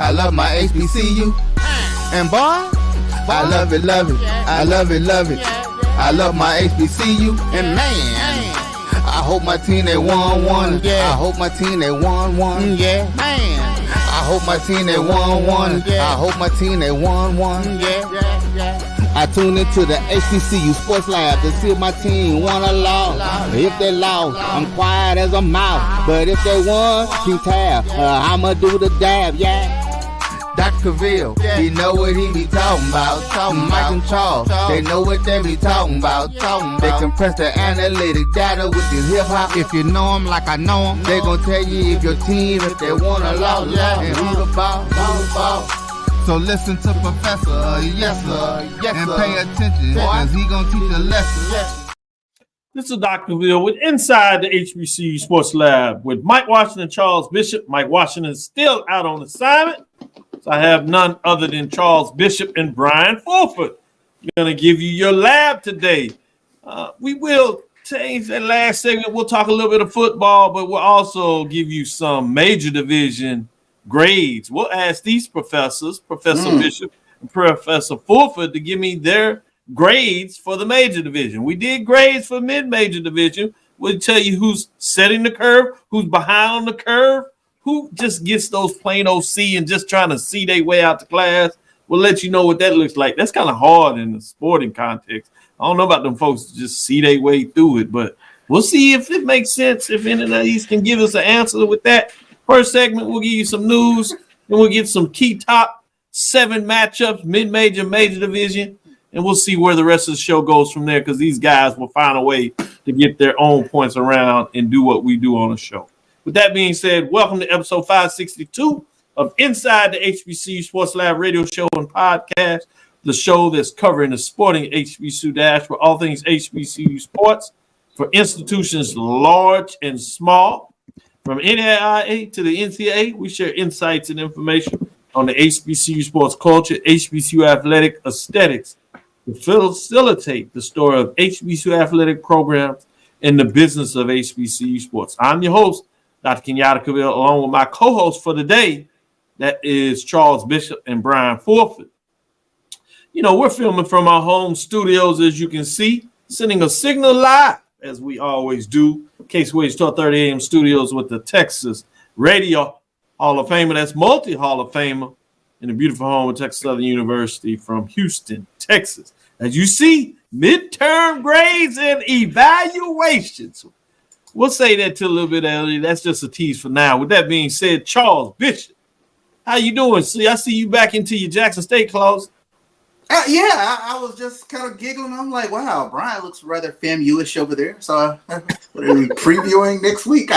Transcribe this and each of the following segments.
I love my HBCU. And boy, I love it, love it. I love it, love it. I love my HBCU. And man, I hope my team they won one. I hope my team they won one. Yeah, man. I hope my team they won one. I hope my team they won one. I tune into the HBCU Sports Lab to see if my team won or lost. If they lost, I'm quiet as a mouse. But if they won, keep tab. I'ma do the dab, yeah. Dr. Cavil, he know what he be talking about. Mike and Charles, they know what they be talking about. They compress the analytic data with the hip hop. If you know them like I know them, they gon' tell you if your team, if they won or lost, and who the ball. So listen to Professor, yes sir, and pay attention, cause he gon' teach a lesson. This is Dr. Cavil with Inside the HBCU Sports Lab with Mike Washington, Charles Bishop. Mike Washington is still out on assignment. So I have none other than Charles Bishop and Bryan Fulford. We're going to give you your lab today. We will change that last segment. We'll talk a little bit of football, but we'll also give you some major division grades. We'll ask these professors, Professor Bishop and Professor Fulford, to give me their grades for the major division. We did grades for mid-major division. We'll tell you who's setting the curve, who's behind on the curve, who just gets those plain old C and just trying to see their way out to class. We'll let you know what that looks like. That's kind of hard in the sporting context. I don't know about them folks to just see their way through it, but we'll see if it makes sense, if any of these can give us an answer with that. First segment, we'll give you some news, and we'll get some key top 7 matchups, mid-major, major division, and we'll see where the rest of the show goes from there, because these guys will find a way to get their own points around and do what we do on the show. With that being said, welcome to episode 562 of Inside the HBCU Sports Lab radio show and podcast, the show that's covering the sporting HBCU dash for all things HBCU sports for institutions large and small. From NAIA to the NCAA, we share insights and information on the HBCU sports culture, HBCU athletic aesthetics, to facilitate the story of HBCU athletic programs and the business of HBCU sports. I'm your host, Dr. Kenyatta Cavil, along with my co-host for the day, that is Charles Bishop and Bryan Fulford. You know, we're filming from our home studios, as you can see, sending a signal live, as we always do. Case Wade's 12:30 a.m. studios with the Texas Radio Hall of Famer, that's multi-Hall of Famer, in the beautiful home of Texas Southern University from Houston, Texas. As you see, midterm grades and evaluations. We'll say that to a little bit earlier. That's just a tease for now. With that being said, Charles Bishop, how you doing? See, I see you back into your Jackson State clothes. I was just kind of giggling. I'm like, wow, Bryan looks rather FAMU-ish over there. So what are we previewing next week?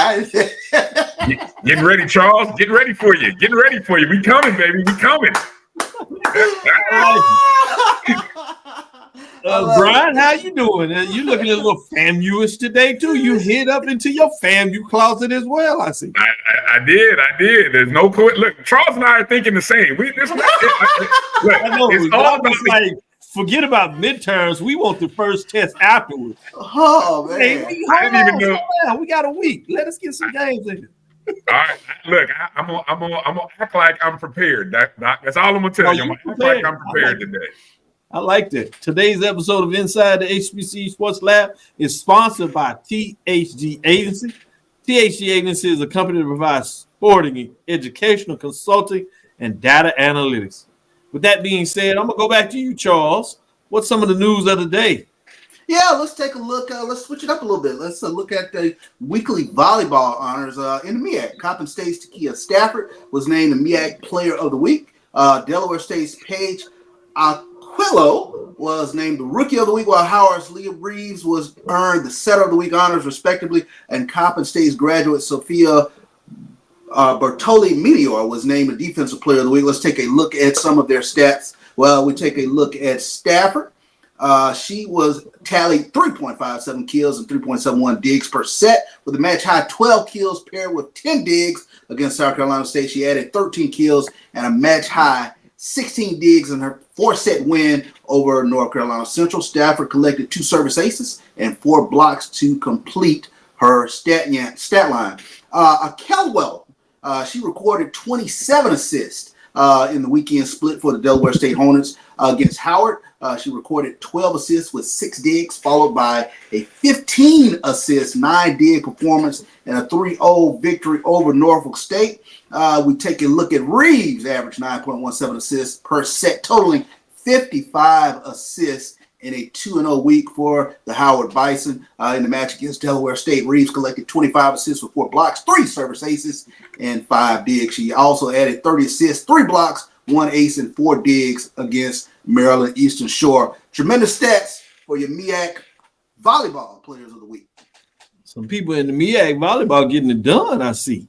Getting ready, Charles. Getting ready for you. Getting ready for you. We coming, baby. We coming. Bryan, how you doing? You looking a little FAMU-ish today, too. You hid up into your FAMU closet as well, I see. I did. There's no point. Look, Charles and I are thinking the same. It's all about like, forget about midterms. We want the first test afterwards. Oh, man. Hey, I didn't even know. We got a week. Let us get some games in it. All right, look, I'm gonna act like I'm prepared. That's all I'm gonna tell you. I'm gonna act like I'm prepared today. I like that. Today's episode of Inside the HBCU Sports Lab is sponsored by THG Agency. THG Agency is a company that provides sporting, educational, consulting, and data analytics. With that being said, I'm going to go back to you, Charles. What's some of the news of the day? Yeah, let's take a look. Let's switch it up a little bit. Let's look at the weekly volleyball honors in the MEAC. Coppin State's Takia Stafford was named the MEAC Player of the Week. Delaware State's Paige Aquillo was named the Rookie of the Week, while Howard's Leah Reeves was earned the Setter of the Week honors, respectively. And Coppin State's graduate Sophia Bertoli Meteor was named the Defensive Player of the Week. Let's take a look at some of their stats. Well, we take a look at Stafford. She was tallied 3.57 kills and 3.71 digs per set, with a match high 12 kills paired with 10 digs against South Carolina State. She added 13 kills and a match high 16 digs in her 4-set win over North Carolina Central. Stafford collected 2 service aces and 4 blocks to complete her stat line. Kelwell, she recorded 27 assists in the weekend split for the Delaware State Hornets against Howard. She recorded 12 assists with 6 digs, followed by a 15-assist, 9-dig performance and a 3-0 victory over Norfolk State. We take a look at Reeves, average 9.17 assists per set, totaling 55 assists in a 2-0 week for the Howard Bison. In the match against Delaware State, Reeves collected 25 assists with 4 blocks, 3 service aces, and 5 digs. She also added 30 assists, 3 blocks, 1 ace, and 4 digs against Maryland Eastern Shore. Tremendous stats for your MEAC volleyball players of the week. Some people in the MEAC volleyball getting it done, I see.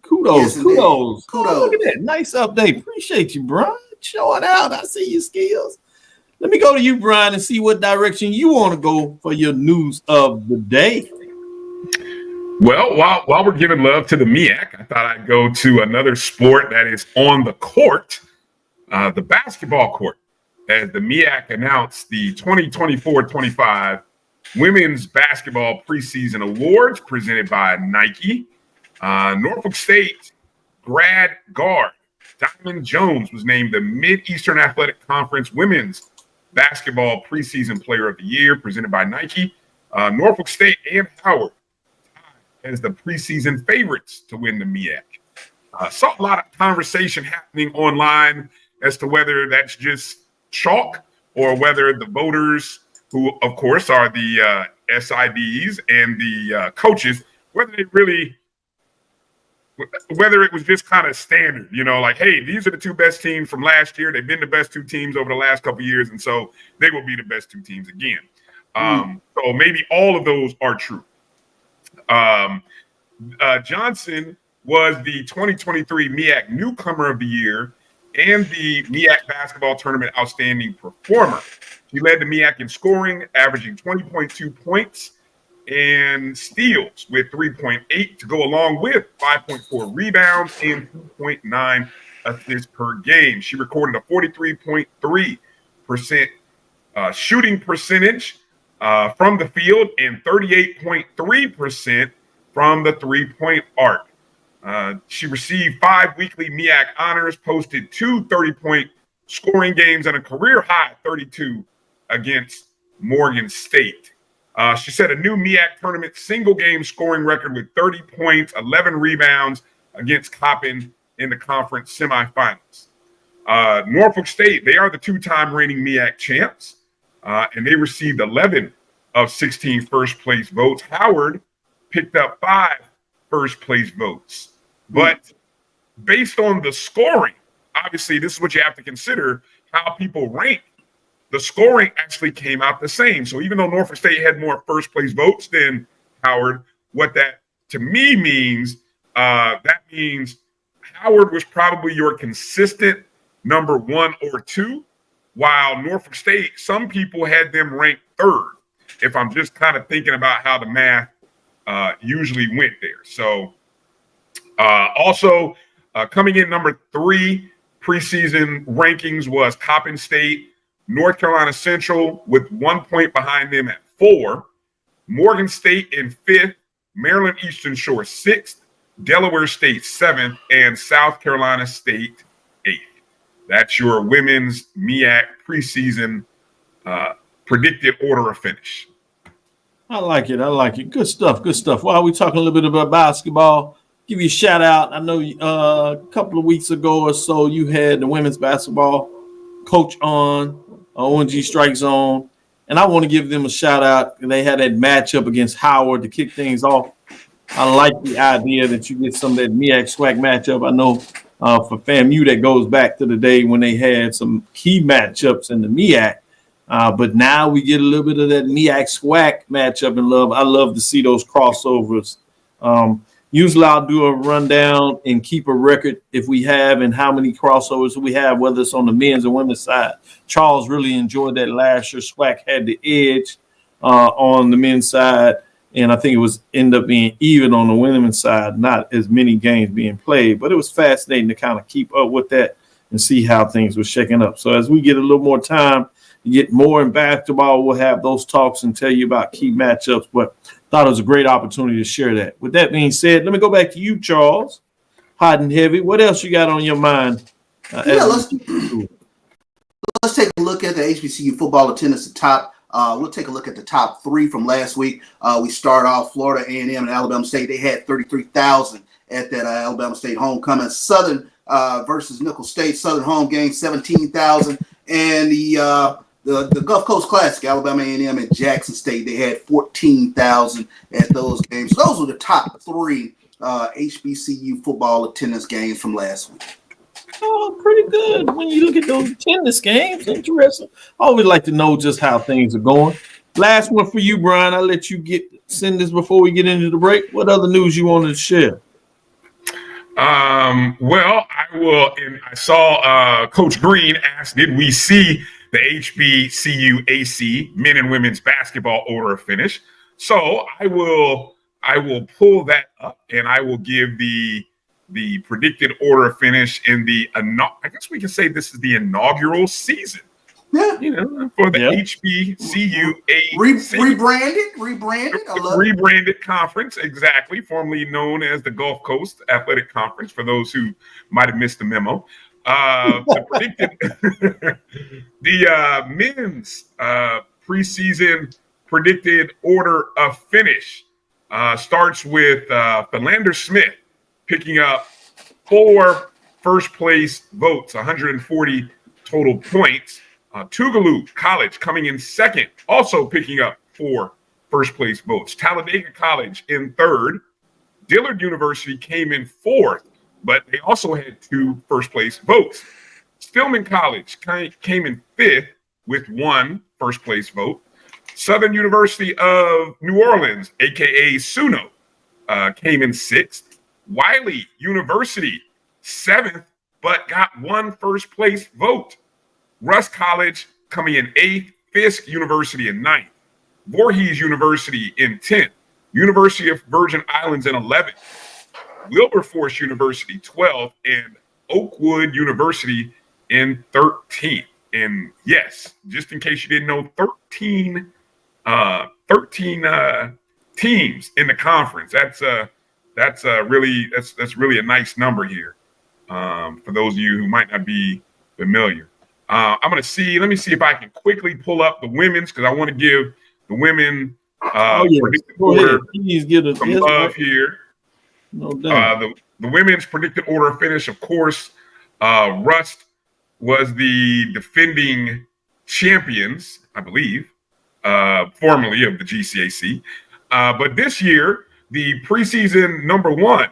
Kudos. Yes, Oh, look at that. Nice update. Appreciate you, Brian. Showing out. I see your skills. Let me go to you, Brian, and see what direction you want to go for your news of the day. Well, while we're giving love to the MEAC, I thought I'd go to another sport that is on the court, the basketball court, as the MEAC announced the 2024-25 Women's Basketball Preseason Awards presented by Nike. Norfolk State grad guard Diamond Jones was named the Mid-Eastern Athletic Conference Women's Basketball Preseason Player of the Year presented by Nike. Norfolk State and Howard as the preseason favorites to win the MEAC. Saw a lot of conversation happening online as to whether that's just chalk or whether the voters, who of course are the SIDs and the coaches, whether it was just kind of standard, like, hey, these are the 2 best teams from last year. They've been the best 2 teams over the last couple of years, and so they will be the best 2 teams again. So maybe all of those are true. Johnson was the 2023 MEAC Newcomer of the Year and the MEAC Basketball Tournament Outstanding Performer. She led the MEAC in scoring, averaging 20.2 points and steals with 3.8 to go along with 5.4 rebounds and 2.9 assists per game. She recorded a 43.3% shooting percentage from the field and 38.3% from the 3-point arc. She received 5 weekly MEAC honors, posted 2 30-point scoring games and a career high 32 against Morgan State. She set a new MEAC tournament single game scoring record with 30 points, 11 rebounds against Coppin in the conference semifinals. Norfolk State, they are the 2-time reigning MEAC champs, and they received 11 of 16 first place votes. Howard picked up 5 first place votes. But based on the scoring, obviously this is what you have to consider, how people rank. The scoring actually came out the same. So even though Norfolk State had more first place votes than Howard, what that to me means, that means Howard was probably your consistent number 1 or 2, while Norfolk State, some people had them ranked 3rd, if I'm just kind of thinking about how the math usually went there. So also coming in number 3 preseason rankings was Coppin State, North Carolina Central with 1 point behind them at 4, Morgan State in 5th, Maryland Eastern Shore 6th, Delaware State 7th, and South Carolina State 8th. That's your women's MEAC preseason predicted order of finish. I like it. Good stuff. While we're talking a little bit about basketball, give you a shout out. I know a couple of weeks ago or so you had the women's basketball coach on ONG Strike Zone, and I want to give them a shout out. They had that matchup against Howard to kick things off. I like the idea that you get some of that MEAC SWAC matchup. I know for FAMU that goes back to the day when they had some key matchups in the MEAC, but now we get a little bit of that MEAC SWAC matchup in love. I love to see those crossovers. Usually I'll do a rundown and keep a record if we have and how many crossovers we have, whether it's on the men's and women's side. Charles really enjoyed that last year. SWAC had the edge on the men's side, and I think it was end up being even on the women's side, not as many games being played. But it was fascinating to kind of keep up with that and see how things were shaking up. So as we get a little more time, you get more in basketball, we'll have those talks and tell you about key matchups. But thought it was a great opportunity to share that. With that being said, let me go back to you, Charles. hot and heavy. What else you got on your mind? Let's take a look at the HBCU football attendance. We'll take a look at the top 3 from last week. We start off Florida A&M and Alabama State. They had 33,000 at that Alabama State homecoming. Southern versus Nicholls State. Southern home game 17,000, and the Gulf Coast Classic, Alabama A&M and Jackson State, they had 14,000 at those games. So those were the top 3 HBCU football attendance games from last week. Oh, pretty good. When you look at those attendance games, interesting. I always like to know just how things are going. Last one for you, Brian. I'll let you send this before we get into the break. What other news you wanted to share? Well, I will. And I saw Coach Green ask, did we see the HBCU AC men and women's basketball order of finish? So I will pull that up, and I will give the predicted order of finish in I guess we can say this is the inaugural season. Yeah, for the HBCU AC. Rebranded. I love rebranded conference, exactly, formerly known as the Gulf Coast Athletic Conference. For those who might have missed the memo, the men's preseason predicted order of finish starts with Philander Smith picking up 4 first place votes, 140 total points. Tougaloo College coming in second, also picking up 4 first place votes. Talladega College in third. Dillard University came in 4th, but they also had 2 first place votes. Stillman College came in 5th with 1 first place vote. Southern University of New Orleans, aka SUNO, came in 6th. Wiley University 7th, but got 1 first place vote. Russ College coming in 8th, Fisk University in 9th, Voorhees University in 10th, University of Virgin Islands in 11th, Wilberforce University 12th, and Oakwood University in 13th. And yes, just in case you didn't know, 13 teams in the conference. That's really a nice number here. For those of you who might not be familiar. Let me see if I can quickly pull up the women's, because I want to give the women predicted order some love here. No doubt. The women's predicted order of finish, of course, Rust was the defending champions, I believe, formerly of the GCAC. But this year, the preseason number 1,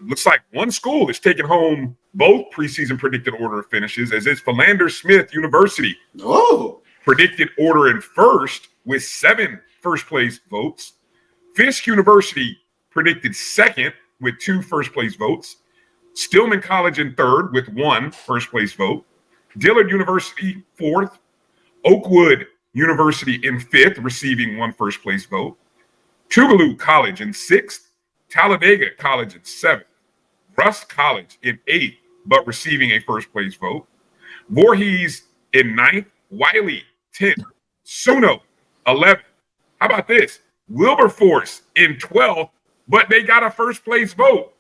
looks like one school is taking home both preseason predicted order of finishes, as it's Philander Smith University. Oh, predicted order in first with 7 first place votes. Fisk University predicted second with 2 first place votes. Stillman College in third with 1 first place vote. Dillard University 4th. Oakwood University in 5th, receiving 1 first place vote. Tougaloo College in 6th. Talladega College in 7th. Russ College in 8th, but receiving a first place vote. Voorhees in 9th. Wiley 10th. SUNO 11th. How about this? Wilberforce in 12th, but they got a first place vote.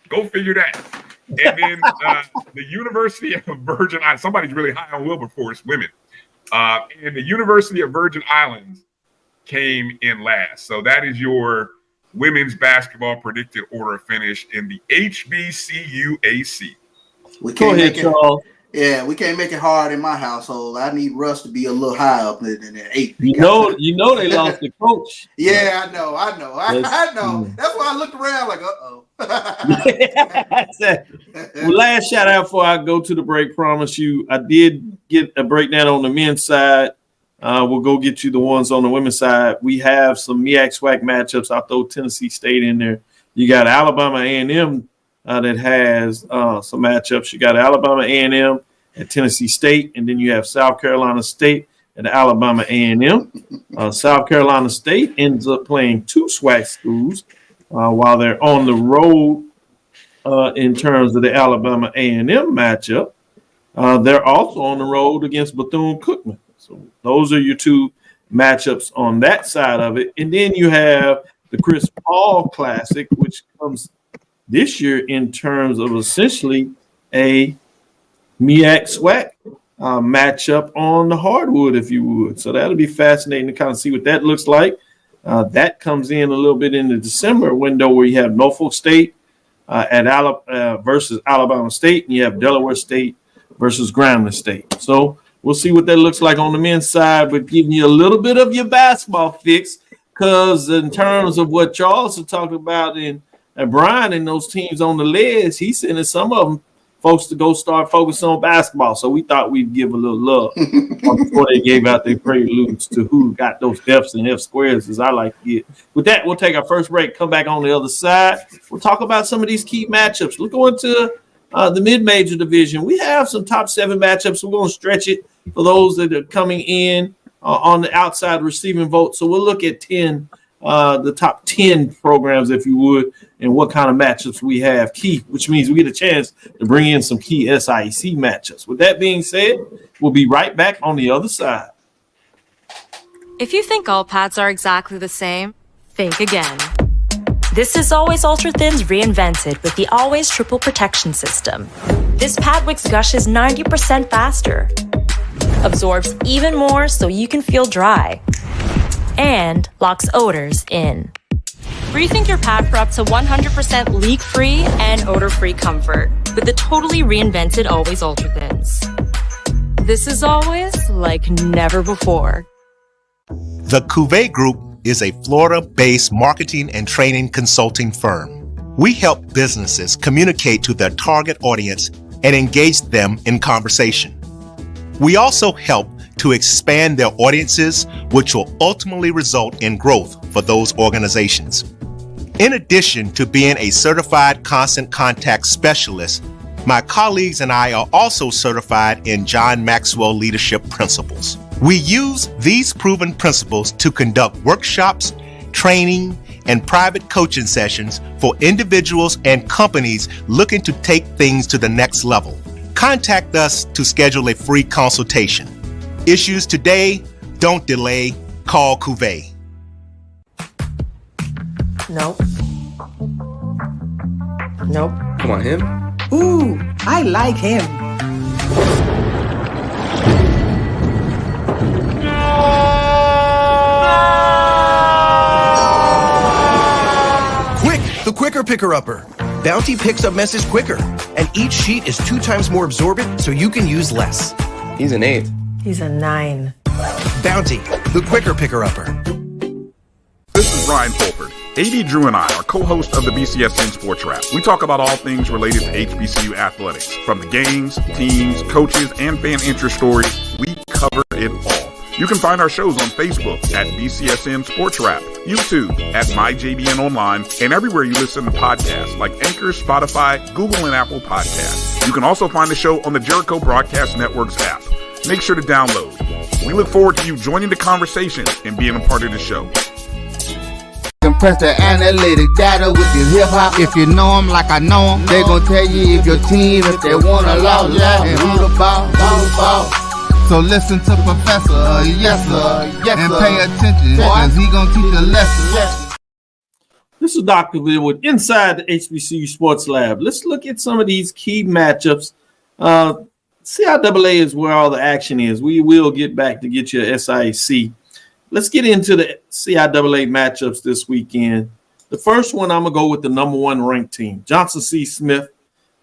Go figure that. And then the University of Virgin Islands, somebody's really high on Wilberforce women. And the University of Virgin Islands came in last. So that is your women's basketball predicted order of finish in the HBCU AC. Go ahead, Charles. Yeah, we can't make it hard in my household. I need Russ to be a little high up than that 8. You know they lost the coach. Yeah, I know. I know. That's why I looked around like, uh-oh. Well, last shout out before I go to the break, promise you, I did get a breakdown on the men's side. We'll go get you the ones on the women's side. We have some MEAC SWAC matchups. I'll throw Tennessee State in there. You got Alabama A&M that has some matchups. You got Alabama A&M at Tennessee State, and then you have South Carolina State at Alabama A&M. South Carolina State ends up playing 2 SWAC schools while they're on the road in terms of the Alabama A&M matchup. They're also on the road against Bethune-Cookman. So those are your 2 matchups on that side of it. And then you have the Chris Paul Classic, which comes this year in terms of essentially a MEAC SWAC matchup on the hardwood, if you would. So that'll be fascinating to kind of see what that looks like. That comes in a little bit in the December window where you have Norfolk State versus Alabama State, and you have Delaware State versus Grambling State. So we'll see what that looks like on the men's side, but giving you a little bit of your basketball fix, because in terms of what Charles is talking about and Bryan and those teams on the list, he's sending some of them folks to go start focusing on basketball. So we thought we'd give a little love before they gave out their preludes to who got those F's and F squares, as I like to get. With that, we'll take our first break, come back on the other side. We'll talk about some of these key matchups. We're going to the mid-major division. We have some top 7 matchups. We're going to stretch it for those that are coming in on the outside receiving vote. So we'll look at the top 10 programs, if you would, and what kind of matchups we have key, which means we get a chance to bring in some key SIAC matchups. With that being said, we'll be right back on the other side. If you think all pads are exactly the same, think again. This is Always Ultra Thins reinvented with the Always Triple Protection System. This pad wicks gushes 90% faster, absorbs even more so you can feel dry, and locks odors in. Rethink your pad for up to 100% leak-free and odor-free comfort with the totally reinvented Always Ultra Thins. This is always like never before. The Cuvée Group is a Florida-based marketing and training consulting firm. We help businesses communicate to their target audience and engage them in conversation. We also help to expand their audiences, which will ultimately result in growth for those organizations. In addition to being a certified constant contact specialist, my colleagues and I are also certified in John Maxwell Leadership Principles. We use these proven principles to conduct workshops, training, and private coaching sessions for individuals and companies looking to take things to the next level. Contact us to schedule a free consultation. Issues today, don't delay, call Cuvée. Nope. Nope. Come on, him? Ooh, I like him. Quick, the quicker picker-upper. Bounty picks up message quicker, and each sheet is 2 times more absorbent so you can use less. He's an 8. He's a 9. Bounty, the quicker picker-upper. This is Bryan Fulford. AD Drew and I are co-hosts of the BCSN Sports Lab. We talk about all things related to HBCU athletics. From the games, teams, coaches, and fan interest stories, we cover it all. You can find our shows on Facebook at BCSN Sports Lab, YouTube at MyJBN Online, and everywhere you listen to podcasts like Anchor, Spotify, Google, and Apple Podcasts. You can also find the show on the Jericho Broadcast Network's app. Make sure to download. We look forward to you joining the conversation and being a part of the show. Compress the analytic data with your hip hop. If you know them like I know them, they gon' tell you if your team, if they wanna lose, and who the ball. So listen to Professor, yes sir, and pay attention, cause he gon' teach a lesson. This is Dr. Cavil with Inside the HBCU Sports Lab. Let's look at some of these key matchups. CIAA is where all the action is. We will get back to get your SIAC. Let's get into the CIAA matchups this weekend. The first one, I'm going to go with the number 1 ranked team, Johnson C. Smith.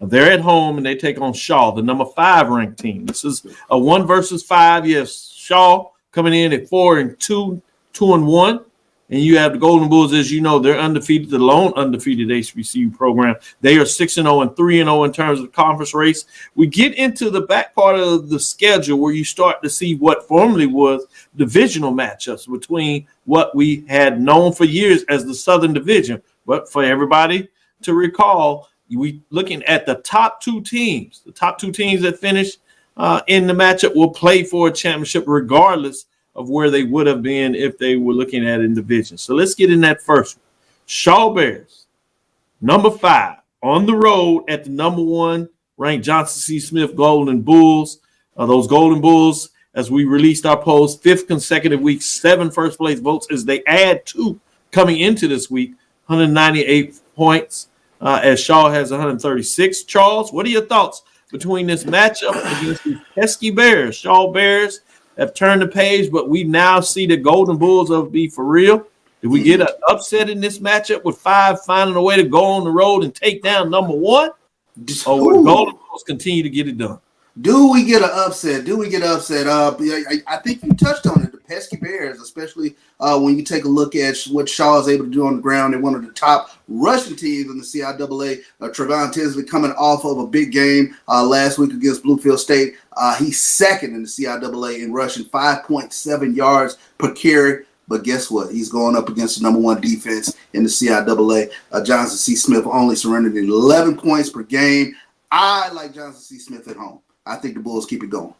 They're at home, and they take on Shaw, the number 5 ranked team. This is a 1 versus 5. Yes, Shaw coming in at 4-2, 2-1. And you have the Golden Bulls, as you know, they're undefeated, the lone undefeated HBCU program. They are 6-0 and 3-0 in terms of the conference race. We get into the back part of the schedule where you start to see what formerly was divisional matchups between what we had known for years as the Southern Division. But for everybody to recall, we looking at the top 2 teams. The top 2 teams that finish in the matchup will play for a championship regardless of where they would have been if they were looking at in division. So let's get in that first one. Shaw Bears, number 5, on the road at the number 1 ranked Johnson C. Smith Golden Bulls. Those Golden Bulls, as we released our polls, 5th consecutive week, 7 first place votes as they add 2 coming into this week, 198 points. as Shaw has 136. Charles, what are your thoughts between this matchup against the pesky Bears? Shaw Bears have turned the page, but we now see the Golden Bulls of be for real. Did we get an upset in this matchup with 5 finding a way to go on the road and take down number 1? Or would Golden Bulls continue to get it done? Do we get an upset? I think you touched on it. The pesky Bears, especially when you take a look at what Shaw is able to do on the ground. They're one of the top rushing teams in the CIAA. Trevon Tinsley coming off of a big game last week against Bluefield State. He's second in the CIAA in rushing, 5.7 yards per carry. But guess what? He's going up against the number 1 defense in the CIAA. Johnson C. Smith only surrendered 11 points per game. I like Johnson C. Smith at home. I think the Bulls keep it going.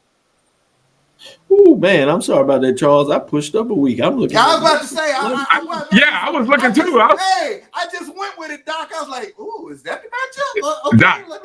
Oh man, I'm sorry about that, Charles. I pushed up a week. I'm looking. Yeah, I was about to say. I was looking too. I just went with it, Doc. I was like, "Ooh, is that the matchup?" Okay, Doc,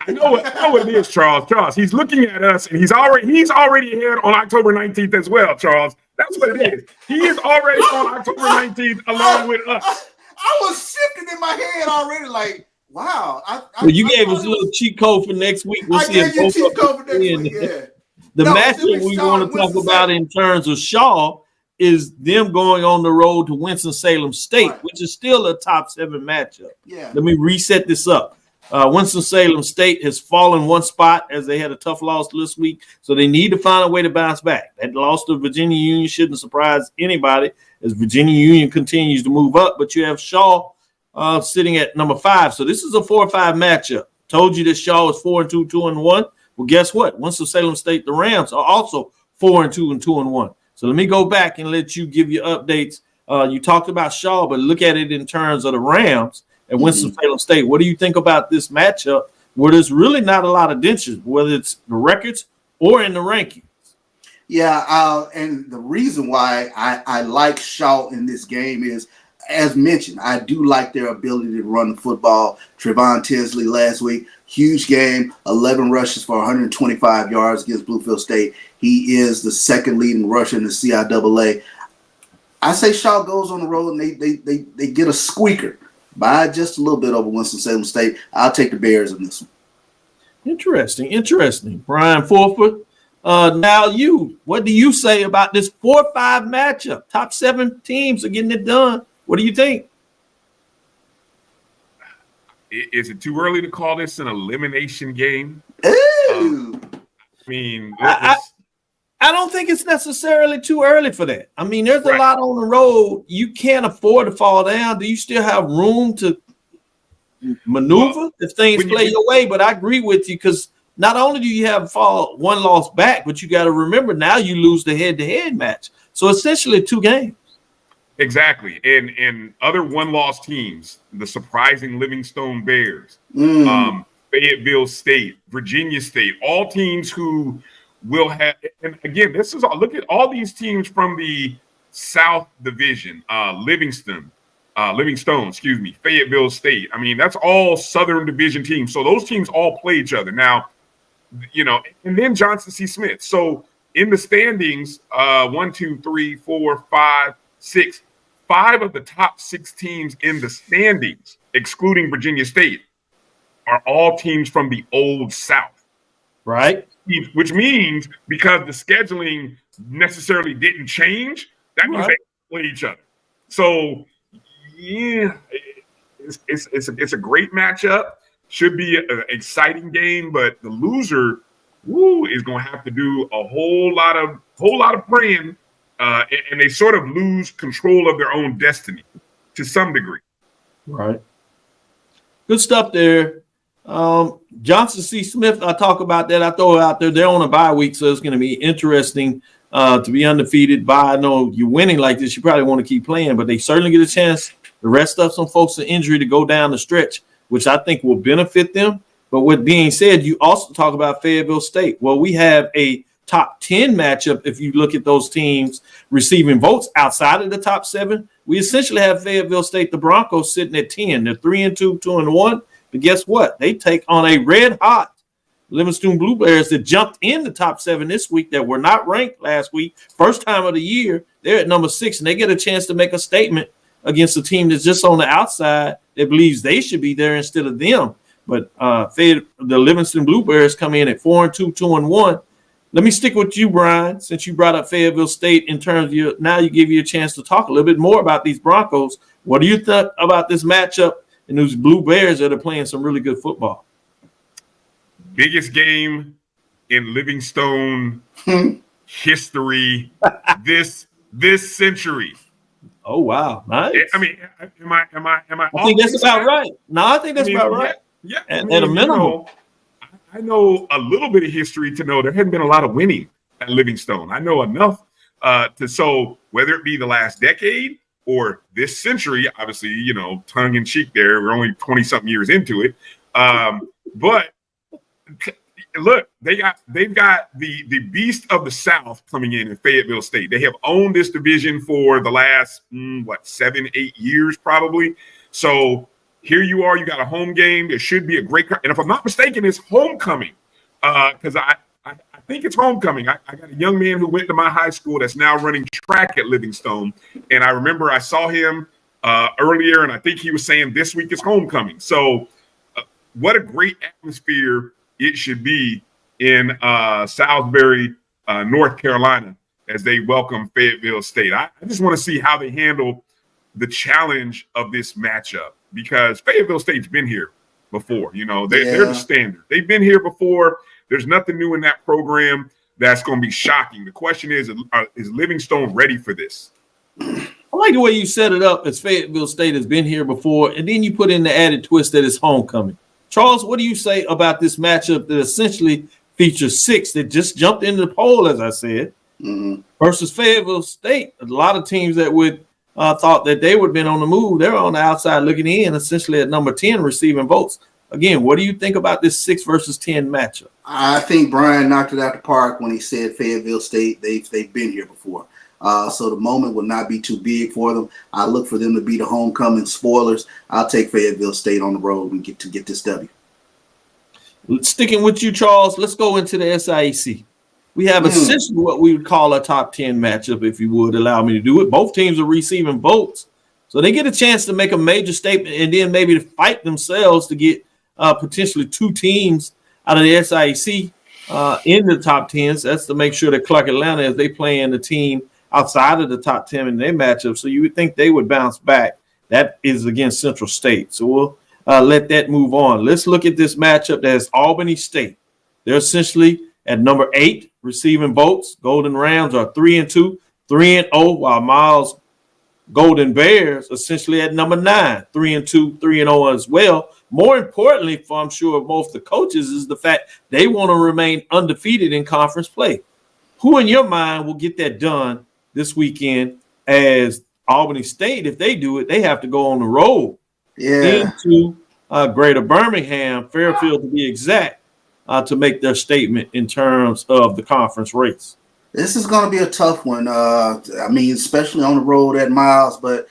I know what it is, Charles. Charles, he's looking at us, and he's already ahead on October 19th as well, Charles. That's what it is. He is already on October 19th along with us. I was shifting in my head already, like, wow. Well, you gave us a little cheat code for next week. We'll see gave you a cheat code for next week. Yeah. The matchup we want to talk about in terms of Shaw is them going on the road to Winston-Salem State, which is still a top 7 matchup. Yeah. Let me reset this up. Winston-Salem State has fallen 1 spot as they had a tough loss this week, so they need to find a way to bounce back. That loss to Virginia Union shouldn't surprise anybody as Virginia Union continues to move up, but you have Shaw sitting at number 5. So this is a 4-5 matchup. Told you that Shaw is 4-2, 2-1. Well, guess what? Winston-Salem State, the Rams are also 4-2 and 2-1. So let me go back and let you give your updates. You talked about Shaw, but look at it in terms of the Rams and Winston-Salem State. What do you think about this matchup where there's really not a lot of dentures, whether it's the records or in the rankings? Yeah, and the reason why I like Shaw in this game is, as mentioned, I do like their ability to run the football. Trevon Tinsley last week, huge game, 11 rushes for 125 yards against Bluefield State. He is the second leading rusher in the CIAA. I say Shaw goes on the road and they get a squeaker by just a little bit over Winston-Salem State. I'll take the Bears in this one. Interesting. Bryan Fulford. Now what do you say about this 4-5 matchup? Top 7 teams are getting it done. What do you think? Is it too early to call this an elimination game? Ooh. I don't think it's necessarily too early for that. I mean, there's a lot on the road. You can't afford to fall down. Do you still have room to maneuver if things play your way? But I agree with you because not only do you have fall 1 loss back, but you got to remember now you lose the head-to-head match. So essentially 2 games. Exactly. And other 1-loss teams, the surprising Livingstone Bears, Fayetteville State, Virginia State, all teams who will have, and again, this is all, look at all these teams from the South Division, Livingstone, Fayetteville State. I mean, that's all Southern Division teams. So those teams all play each other. Now, and then Johnson C. Smith. So in the standings, 1, 2, 3, 4, 5, 6, 5 of the top 6 teams in the standings, excluding Virginia State, are all teams from the Old South. Right. Which means because the scheduling necessarily didn't change, that means they play each other. So, yeah, it's a great matchup. Should be an exciting game, but the loser is going to have to do a whole lot of praying, and they sort of lose control of their own destiny to some degree. Right. Good stuff there. Johnson C. Smith, I talk about that. I throw it out there. They're on a bye week, so it's going to be interesting to be undefeated. I know you're winning like this, you probably want to keep playing, but they certainly get a chance to rest up some folks with injury to go down the stretch, which I think will benefit them. But with being said, you also talk about Fayetteville State. Well, we have a top 10 matchup. If you look at those teams receiving votes outside of the top 7, we essentially have Fayetteville State, the Broncos, sitting at 10. They're 3-2, 2-1. But guess what? They take on a red-hot Livingstone Blue Bears that jumped in the top 7 this week that were not ranked last week. First time of the year, they're at number 6, and they get a chance to make a statement against a team that's just on the outside that believes they should be there instead of them. But the Livingston Blueberries come in at 4-2, 2-1. Let me stick with you, Bryan, since you brought up Fayetteville State in terms of now you give you a chance to talk a little bit more about these Broncos. What do you think about this matchup and those Blue Bears that are playing some really good football? Biggest game in Livingstone history this century. Oh wow, nice. I mean, am I? I think that's about right. No, I think that's about right. Yeah, at a minimum. I know a little bit of history to know there hadn't been a lot of winning at Livingstone. I know enough so whether it be the last decade or this century, obviously, tongue in cheek there, we're only 20 something years into it. But look, they've got the beast of the South coming in Fayetteville State. They have owned this division for the last 7-8 years probably. So here you are, you got a home game. There should be a great crowd. And if I'm not mistaken, it's homecoming. Because I think it's homecoming. I got a young man who went to my high school that's now running track at Livingstone. And I remember I saw him earlier, and I think he was saying this week is homecoming. So what a great atmosphere it should be in Salisbury, North Carolina, as they welcome Fayetteville State. I just want to see how they handle the challenge of this matchup, because Fayetteville State's been here before. They're the standard. They've been here before. There's nothing new in that program that's going to be shocking. The question is Livingstone ready for this? I like the way you set it up as Fayetteville State has been here before, and then you put in the added twist that it's homecoming. Charles, what do you say about this matchup that essentially features 6 that just jumped into the poll, as I said, versus Fayetteville State? A lot of teams that would thought that they would have been on the move. They're on the outside looking in, essentially at number 10 receiving votes. Again, what do you think about this 6 versus 10 matchup? I think Bryan knocked it out the park when he said Fayetteville State, they've been here before. So the moment will not be too big for them. I look for them to be the homecoming spoilers. I'll take Fayetteville State on the road and get this W. Sticking with you, Charles, let's go into the SIAC. We have essentially what we would call a top 10 matchup, if you would allow me to do it. Both teams are receiving votes, so they get a chance to make a major statement and then maybe to fight themselves to get potentially 2 teams out of the SIAC in the top 10s. That's to make sure that Clark Atlanta, as they play in the team outside of the top 10 in their matchup, so you would think they would bounce back. That is against Central State. So we'll let that move on. Let's look at this matchup that is Albany State. They're essentially at number 8 receiving votes. Golden Rams are 3-2, 3-0, while Miles Golden Bears essentially at number 9, 3-2, 3-0 as well. More importantly, for I'm sure most of the coaches, is the fact they want to remain undefeated in conference play. Who in your mind will get that done this weekend? As Albany State, if they do it, they have to go on the road into Greater Birmingham, Fairfield to be exact, to make their statement in terms of the conference race. This is going to be a tough one. Especially on the road at Miles, but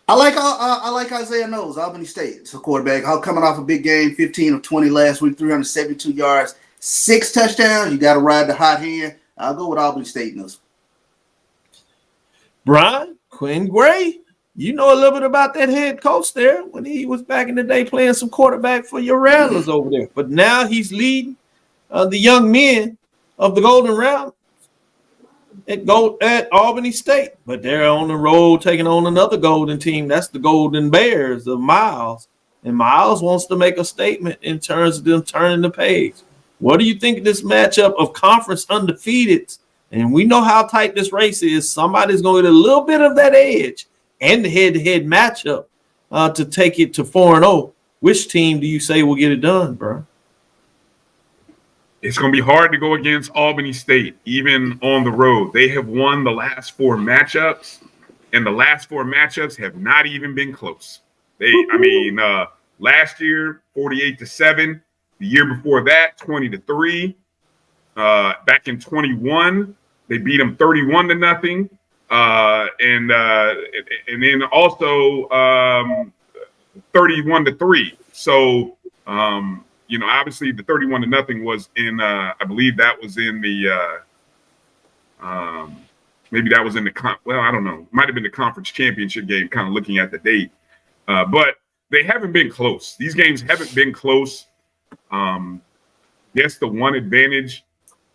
I like Isaiah Knowles, Albany State. It's a quarterback. Coming off a big game, 15 of 20 last week, 372 yards, 6 touchdowns. You got to ride the hot hand. I'll go with Albany State in this. Bryan, Quinn Gray, you know a little bit about that head coach there when he was back in the day playing some quarterback for your Rattlers over there. But now he's leading the young men of the Golden Round at Albany State. But they're on the road taking on another Golden team. That's the Golden Bears of Miles. And Miles wants to make a statement in terms of them turning the page. What do you think of this matchup of conference undefeateds? And we know how tight this race is. Somebody's going to get a little bit of that edge and the head-to-head matchup to take it to 4-0. Which team do you say will get it done, bro? It's going to be hard to go against Albany State, even on the road. They have won the last 4 matchups, and the last 4 matchups have not even been close. Last year, 48-7. The year before that, 20-3. Back in 21, they beat them 31-0. And then also 31-3. So, obviously the 31-0 was in, I believe that was in the, maybe that was in the, I don't know. Might have been the conference championship game, kind of looking at the date. But they haven't been close. These games haven't been close. That's the one advantage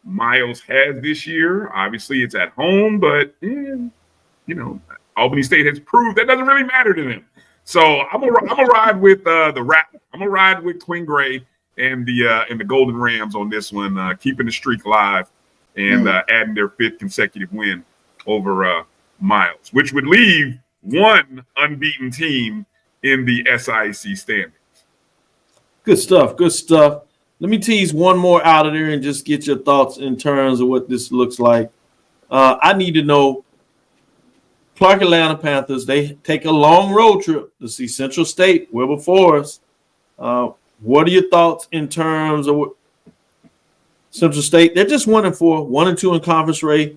Miles has this year. Obviously, it's at home, but Albany State has proved that doesn't really matter to them. So I'm gonna ride with the Rap. I'm gonna ride with Quinn Gray and the Golden Rams on this one, keeping the streak alive and adding their 5th consecutive win over Miles, which would leave one unbeaten team in the SIAC standings. Good stuff. Good stuff. Let me tease one more out of there and just get your thoughts in terms of what this looks like. I need to know, Clark Atlanta Panthers, they take a long road trip to see Central State, Wilbur Forest. What are your thoughts in terms of what Central State? They're just 1-4, 1-2 in conference race.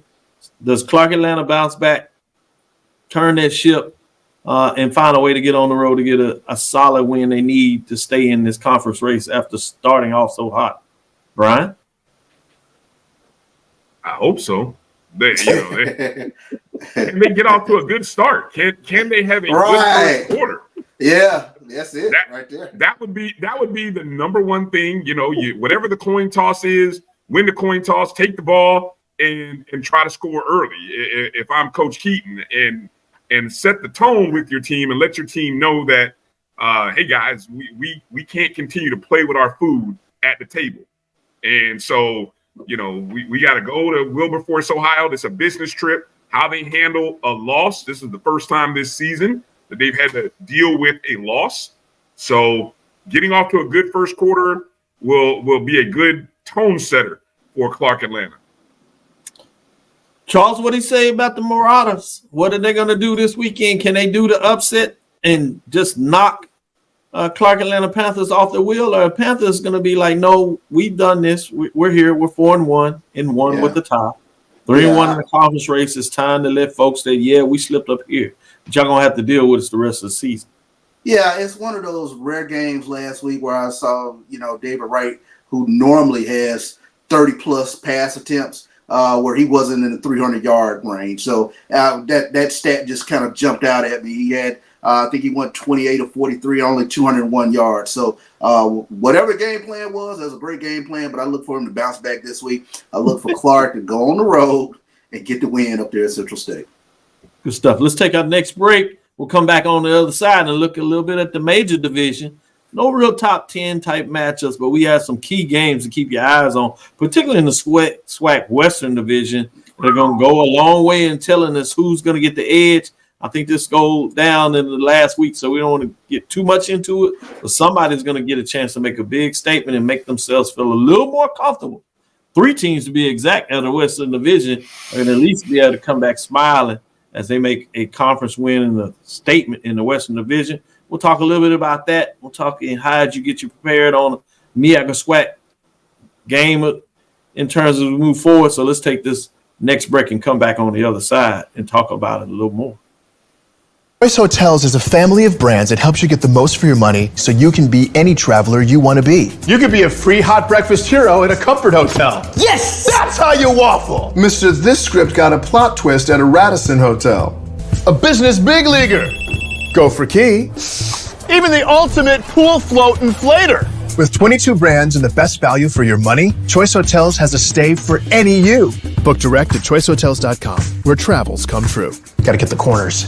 Does Clark Atlanta bounce back, turn that ship, and find a way to get on the road to get a solid win they need to stay in this conference race after starting off so hot? Bryan? I hope so. They get off to a good start. Can they have a good first quarter? Yeah, that's it right there. That would be the number one thing. Whatever the coin toss is, win the coin toss, take the ball, and try to score early. If I'm Coach Keaton, and set the tone with your team and let your team know that, hey guys, we can't continue to play with our food at the table. And so, we got to go to Wilberforce, Ohio. It's a business trip. How they handle a loss. This is the first time this season that they've had to deal with a loss. So getting off to a good first quarter will be a good tone setter for Clark Atlanta. Charles, what do you say about the Marauders? What are they going to do this weekend? Can they do the upset and just knock Clark Atlanta Panthers off the wheel? Or are Panthers going to be like, no, we've done this. We're here. We're 4-1 and one with the top. 3-1 in the conference race. It's time to let folks say, we slipped up here. But y'all going to have to deal with us the rest of the season. Yeah, it's one of those rare games last week where I saw, David Wright, who normally has 30-plus pass attempts, where he wasn't in the 300-yard range. So that stat just kind of jumped out at me. He had, I think he went 28 of 43, only 201 yards. So whatever the game plan was, that was a great game plan, but I look for him to bounce back this week. I look for Clark to go on the road and get the win up there at Central State. Good stuff. Let's take our next break. We'll come back on the other side and look a little bit at the major division. No real top 10 type matchups, but we have some key games to keep your eyes on, particularly in the SWAC Western Division. They're going to go a long way in telling us who's going to get the edge. I think this goes down in the last week, so we don't want to get too much into it, but somebody's going to get a chance to make a big statement and make themselves feel a little more comfortable. 3 teams to be exact out of the Western Division are going to at least be able to come back smiling as they make a conference win in the statement in the Western Division. We'll talk a little bit about that. We'll talk in how did you get you prepared on MEAC or SWAC game in terms of move forward. So let's take this next break and come back on the other side and talk about it a little more. Choice Hotels is a family of brands that helps you get the most for your money so you can be any traveler you want to be. You could be a free hot breakfast hero at a comfort hotel. Yes! That's how you waffle. Mr. This script got a plot twist at a Radisson hotel. A business big leaguer. Go for key. Even the ultimate pool float inflator. With 22 brands and the best value for your money, Choice Hotels has a stay for any you. Book direct at choicehotels.com, where travels come true. Gotta get the corners.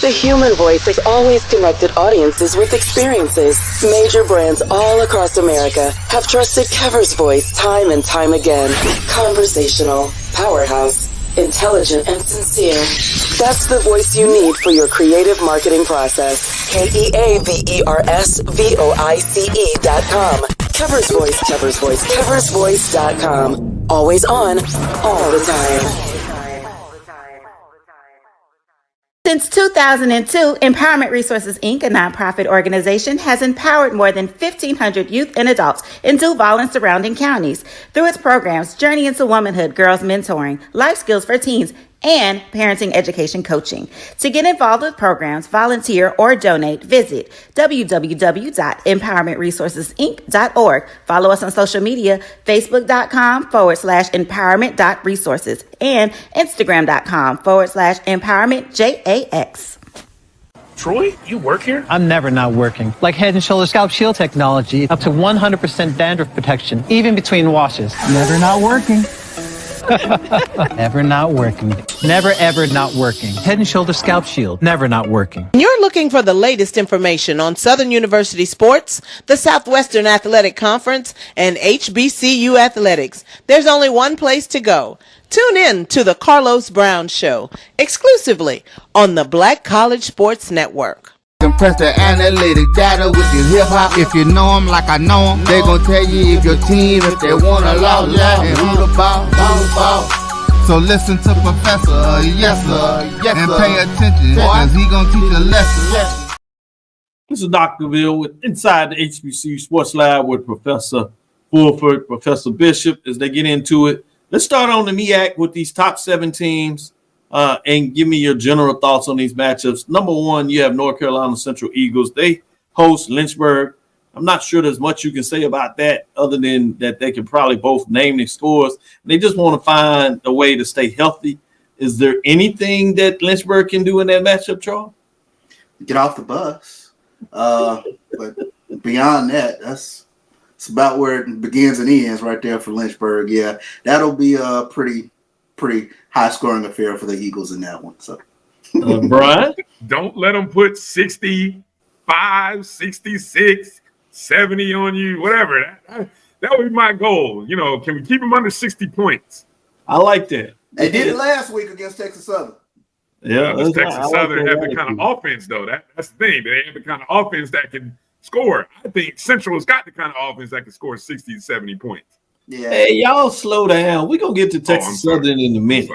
The human voice has always connected audiences with experiences. Major brands all across America have trusted Kever's voice time and time again. Conversational, powerhouse, intelligent, and sincere. That's the voice you need for your creative marketing process. KEAVERSVOICE.com. Kever's Voice, Kever's Voice, KeversVoice.com. Always on, all the time. Since 2002, Empowerment Resources, Inc., a nonprofit organization, has empowered more than 1,500 youth and adults in Duval and surrounding counties through its programs Journey into Womanhood, Girls Mentoring, Life Skills for Teens, and Parenting Education Coaching. To get involved with programs, volunteer, or donate, visit www.empowermentresourcesinc.org. Follow us on social media, facebook.com/empowerment.resources and instagram.com/empowermentJAX. Troy, you work here? I'm never not working. Like Head and Shoulder Scalp Shield technology, up to 100% dandruff protection, even between washes. Never not working. Never not working. Never ever not working. Head and Shoulder Scalp Shield. Never not working. You're looking for the latest information on Southern University sports, the Southwestern Athletic Conference, and HBCU athletics. There's only one place to go. Tune in to the Carlos Brown Show, exclusively on the Black College Sports Network. Compress the analytic data with your hip hop. If you know them like I know them, they gon' tell you if your team, if they want a lot, and who the ball. So listen to Professor, yes sir, and pay attention, cause he gon' teach a lesson. This is Dr. Cavil with Inside the HBCU Sports Lab with Professor Fulford, Professor Bishop, as they get into it. Let's start on the MEAC with these top 7 teams. And give me your general thoughts on these matchups. Number one, you have North Carolina Central Eagles. They host Lynchburg. I'm not sure there's much you can say about that other than that they can probably both name their scores. They just want to find a way to stay healthy. Is there anything that Lynchburg can do in that matchup, Charles? Get off the bus. But beyond that, it's about where it begins and ends right there for Lynchburg. Yeah, that'll be a pretty high-scoring affair for the Eagles in that one. So, Bryan? Don't let them put 65, 66, 70 on you, whatever. That would be my goal. You know, can we keep them under 60 points? I like that. They did it last week against Texas Southern. Yeah, Texas Southern have the kind of offense, though. That's the thing. They have the kind of offense that can score. I think Central has got the kind of offense that can score 60 to 70 points. Yeah. Hey, y'all slow down. We're going to get to Texas Southern in a minute.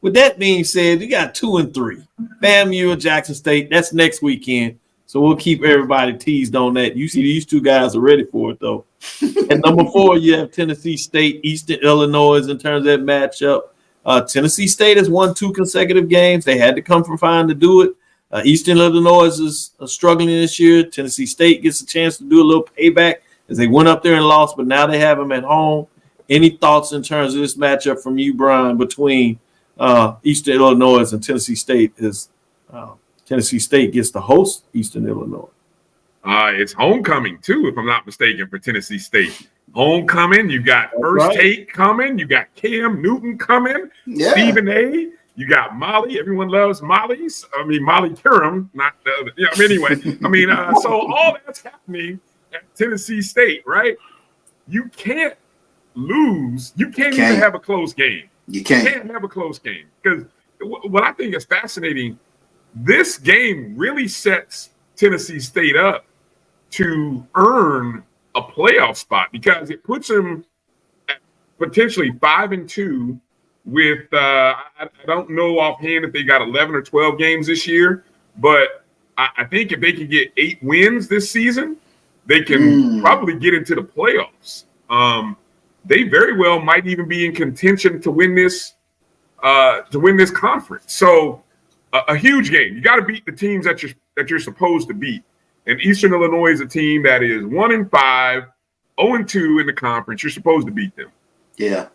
With that being said, you got 2 and 3. FAMU and Jackson State. That's next weekend. So we'll keep everybody teased on that. You see these 2 guys are ready for it, though. And number 4, you have Tennessee State, Eastern Illinois in terms of that matchup. Tennessee State has won 2 consecutive games. They had to come from behind to do it. Eastern Illinois is struggling this year. Tennessee State gets a chance to do a little payback as they went up there and lost, but now they have them at home. Any thoughts in terms of this matchup from you, Bryan, between Eastern Illinois and Tennessee State? Tennessee State gets to host Eastern Illinois. It's homecoming, too, if I'm not mistaken, for Tennessee State. Homecoming, you got First Take coming, you got Cam Newton coming, Stephen A., you got Molly. Everyone loves Molly's. I mean, Molly Curran, not the other. Yeah, anyway, so all that's happening at Tennessee State, right? You can't lose. You can't even have a close game. You can't have a close game. Because what I think is fascinating, this game really sets Tennessee State up to earn a playoff spot because it puts them at potentially 5-2 with, I don't know offhand if they got 11 or 12 games this year, but I think if they can get 8 wins this season, they can probably get into the playoffs. They very well might even be in contention to win this conference. So a huge game. You got to beat the teams that you're supposed to beat. And Eastern Illinois is a team that is 1-5, 0-2 in the conference. You're supposed to beat them. Yeah.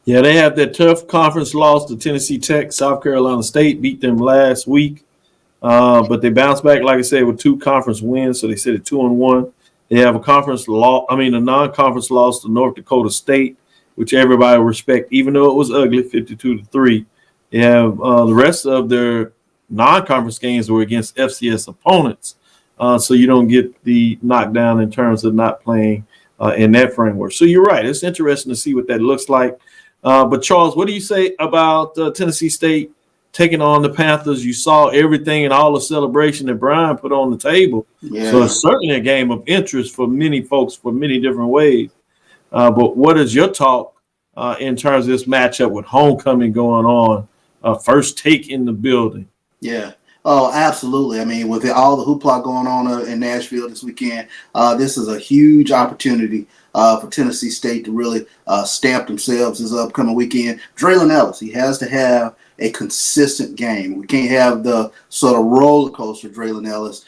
Yeah, they have that tough conference loss to Tennessee Tech. South Carolina State beat them last week. But they bounced back, like I said, with 2 conference wins. So they sit at 2-1. They have a non-conference loss to North Dakota State, which everybody will respect, even though it was ugly, 52-3. They have the rest of their non-conference games were against FCS opponents. So you don't get the knockdown in terms of not playing in that framework. So you're right. It's interesting to see what that looks like. But Charles, what do you say about Tennessee State taking on the Panthers? You saw everything and all the celebration that Bryan put on the table. Yeah. So it's certainly a game of interest for many folks for many different ways. But what is your talk in terms of this matchup with homecoming going on? First Take in the building. Yeah. Oh, absolutely. I mean, with all the hoopla going on in Nashville this weekend, this is a huge opportunity for Tennessee State to really stamp themselves this upcoming weekend. Draylon Ellis, he has to have a consistent game. We can't have the sort of roller coaster Draylon Ellis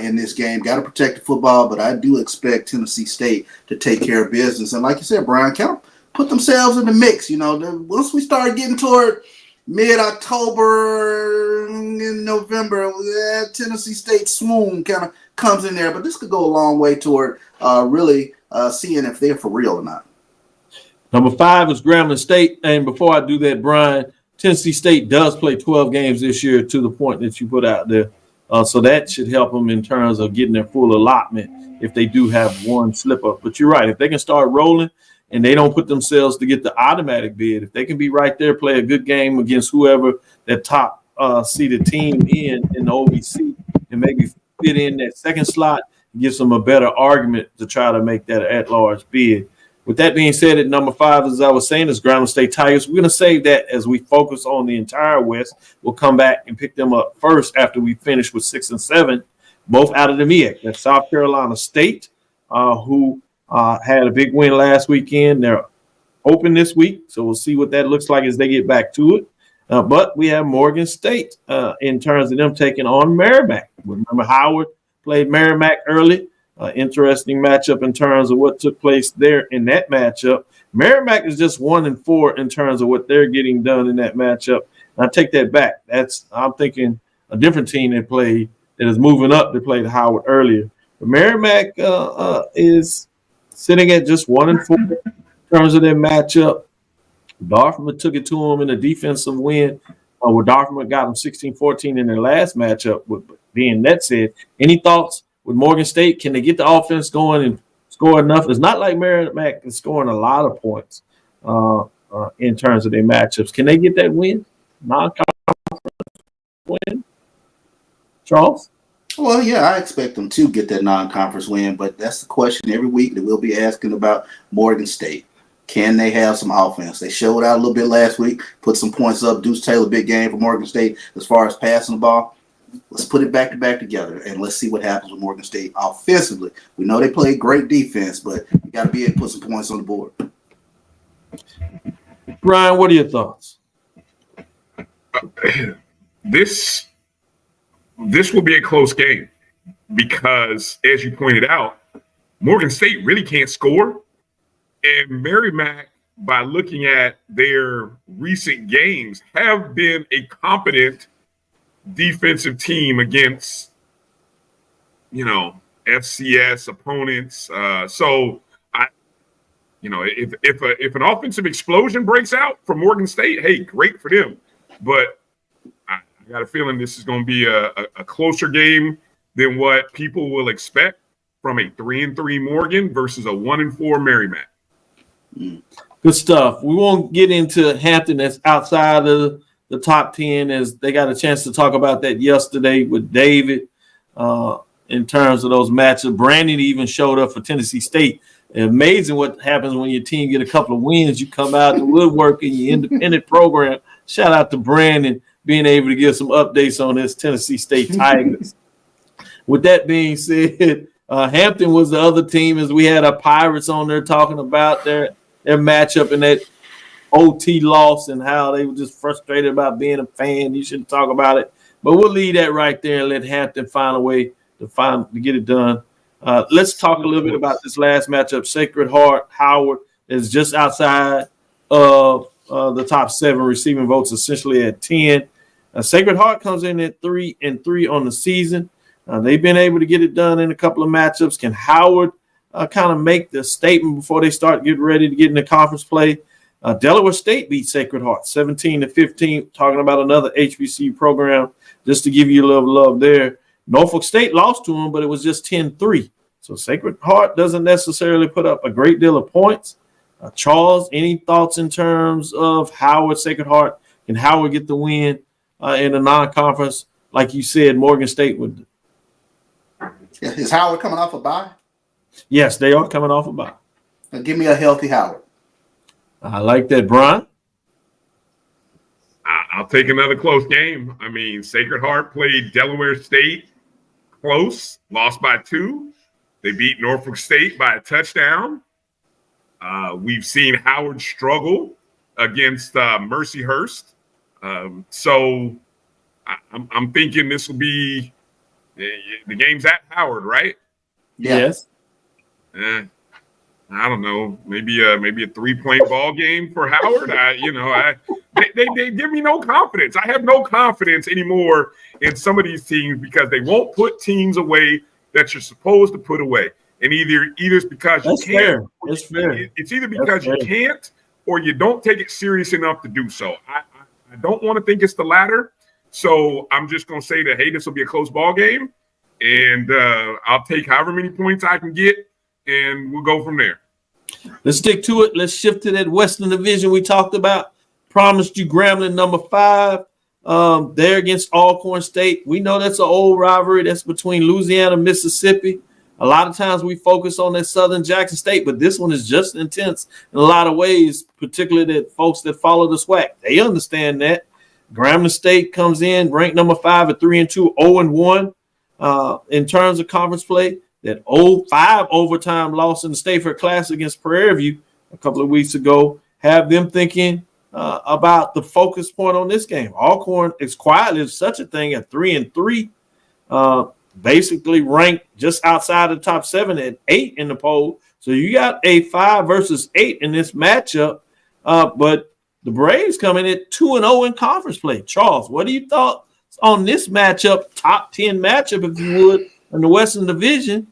in this game. Got to protect the football, but I do expect Tennessee State to take care of business. And like you said, Brian, kind of put themselves in the mix. You know, once we start getting toward mid-October in November, Tennessee State swoon kind of comes in there. But this could go a long way toward really seeing if they're for real or not. Number 5 is Grambling State. And before I do that, Brian, Tennessee State does play 12 games this year to the point that you put out there. So that should help them in terms of getting their full allotment if they do have one slip-up. But you're right. If they can start rolling, and they don't put themselves to get the automatic bid, if they can be right there, play a good game against whoever that top seeded team in the OVC, and maybe fit in that second slot, gives them a better argument to try to make that at-large bid. With that being said, at number 5, as I was saying, is Grambling State Tigers. We're going to save that as we focus on the entire West. We'll come back and pick them up first after we finish with 6 and 7, both out of the MEAC. That's South Carolina State, who had a big win last weekend. They're open this week, so we'll see what that looks like as they get back to it. But we have Morgan State in terms of them taking on Merrimack. Remember, Howard played Merrimack early. Interesting matchup in terms of what took place there in that matchup. Merrimack is just 1-4 in terms of what they're getting done in that matchup. And I take that back. I'm thinking a different team they played that is moving up. They played Howard earlier. But Merrimack is sitting at just 1-4 in terms of their matchup. Dartmouth took it to them in a defensive win, where Dartmouth got them 16-14 in their last matchup. But being that said, any thoughts with Morgan State? Can they get the offense going and score enough? It's not like Merrimack is scoring a lot of points in terms of their matchups. Can they get that win? Non-conference win? Charles? Well, yeah, I expect them to get that non-conference win, but that's the question every week that we'll be asking about Morgan State. Can they have some offense? They showed out a little bit last week, put some points up. Deuce Taylor, big game for Morgan State as far as passing the ball. Let's put it back-to-back together, and let's see what happens with Morgan State offensively. We know they play great defense, but you got to be able to put some points on the board. Brian, what are your thoughts? This will be a close game because, as you pointed out, Morgan State really can't score. And Merrimack, by looking at their recent games, have been a competent defensive team against, FCS opponents. If an offensive explosion breaks out from Morgan State, hey, great for them. But I got a feeling this is going to be a closer game than what people will expect from a 3-3 Morgan versus a 1-4 Merrimack. Good stuff. We won't get into Hampton that's outside of the top 10, as they got a chance to talk about that yesterday with David in terms of those matchups. Brandon even showed up for Tennessee State. Amazing what happens when your team get a couple of wins. You come out the woodwork in your independent program. Shout out to Brandon being able to give some updates on this Tennessee State Tigers. With that being said, Hampton was the other team, as we had our Pirates on there talking about their matchup in that OT loss and how they were just frustrated about being a fan. You shouldn't talk about it. But we'll leave that right there and let Hampton find a way to get it done. Let's talk a little bit about this last matchup. Sacred Heart Howard is just outside of the top 7 receiving votes, essentially at 10. Sacred Heart comes in at 3-3 on the season. They've been able to get it done in a couple of matchups. Can Howard kind of make the statement before they start getting ready to get into conference play? Delaware State beat Sacred Heart 17-15, talking about another HBCU program, just to give you a little love there. Norfolk State lost to them, but it was just 10-3. So Sacred Heart doesn't necessarily put up a great deal of points. Charles, any thoughts in terms of Howard, Sacred Heart? Can Howard get the win in a non-conference? Like you said, Morgan State would. Is Howard coming off a bye? Yes, they are coming off a bye. Now give me a healthy Howard. I like that, Brian. I'll take another close game. I mean, Sacred Heart played Delaware State close, lost by 2. They beat Norfolk State by a touchdown. We've seen Howard struggle against Mercyhurst. So I'm thinking this will be the game's at Howard, right? Yes. I don't know, maybe a 3-point ball game for Howard. They give me no confidence. I have no confidence anymore in some of these teams because they won't put teams away that you're supposed to put away. And either it's because you can't. That's fair. It's either because you can't or you don't take it serious enough to do so. I don't want to think it's the latter. So I'm just going to say that, hey, this will be a close ball game. And I'll take however many points I can get. And we'll go from there. Let's stick to it. Let's shift to that Western Division we talked about. Promised you Grambling number 5. They're against Alcorn State. We know that's an old rivalry. That's between Louisiana and Mississippi. A lot of times we focus on that Southern Jackson State, but this one is just intense in a lot of ways, particularly that folks that follow the SWAC. They understand that. Grambling State comes in ranked number 5 at 3-2, 0-1 in terms of conference play. That 5 overtime loss in the State Fair Classic against Prairie View a couple of weeks ago have them thinking about the focus point on this game. Alcorn is quietly such a thing at 3-3, basically ranked just outside the top 7 at 8 in the poll. So you got a 5 versus 8 in this matchup, but the Braves coming at 2-0 in conference play. Charles, what do you thought on this matchup, top 10 matchup, if you would, in the Western Division?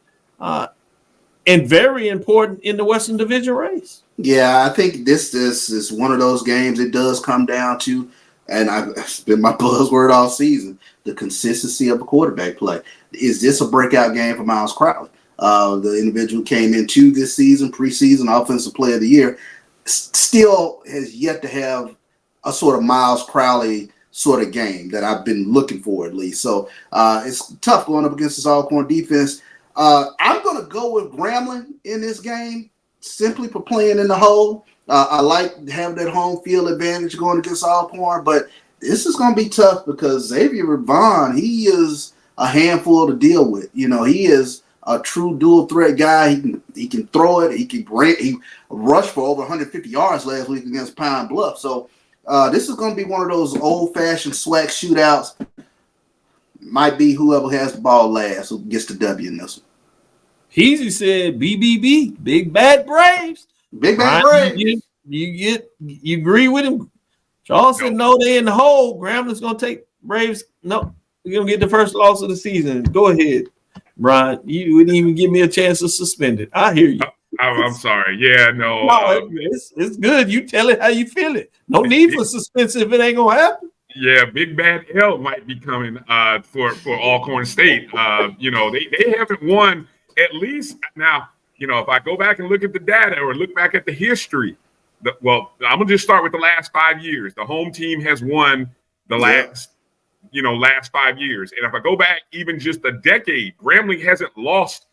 And very important in the Western Division race. Yeah, I think this is one of those games. It does come down to, and it's been my buzzword all season, the consistency of the quarterback play. Is this a breakout game for Miles Crowley? The individual who came into this season, preseason Offensive Player of the Year, still has yet to have a sort of Miles Crowley sort of game that I've been looking for at least. So it's tough going up against this Alcorn defense. I'm going to go with Grambling in this game simply for playing in the hole. I like having that home field advantage going against Alcorn, but this is going to be tough because Xavier Vaughn, he is a handful to deal with. You know, he is a true dual threat guy. He can throw it. He rushed for over 150 yards last week against Pine Bluff. So this is going to be one of those old-fashioned SWAC shootouts. Might be whoever has the ball last who gets the W in this one. Heezy said BBB, Big Bad Braves. Big Bad Braves. You agree with him? Charles said no, they in the hole. Grambling's going to take Braves. No, we're going to get the first loss of the season. Go ahead, Brian. You wouldn't even give me a chance to suspend it. I hear you. I'm sorry. Yeah, no. It's good. You tell it how you feel it. No need for suspense if it ain't going to happen. Yeah, Big Bad L might be coming for Alcorn State. They haven't won at least now. If I go back and look at the data or look back at the history, I'm gonna just start with the last 5 years. The home team has won the last 5 years, and if I go back even just a decade, Grambling hasn't lost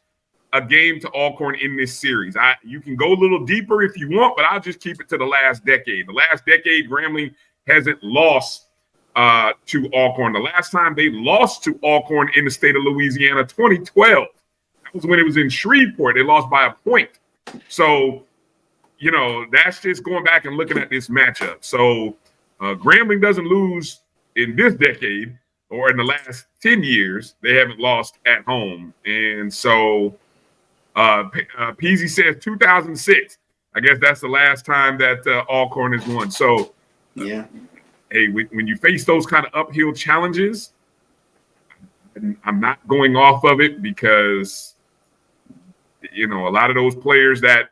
a game to Alcorn in this series. You can go a little deeper if you want, but I'll just keep it to the last decade. The last decade, Grambling hasn't lost to Alcorn. The last time they lost to Alcorn in the state of Louisiana, 2012. That was when it was in Shreveport. They lost by a point. So, that's just going back and looking at this matchup. So, Grambling doesn't lose in this decade or in the last 10 years. They haven't lost at home. And so, Peasy says 2006. I guess that's the last time that Alcorn has won. So, yeah. Hey, when you face those kind of uphill challenges, I'm not going off of it because, a lot of those players that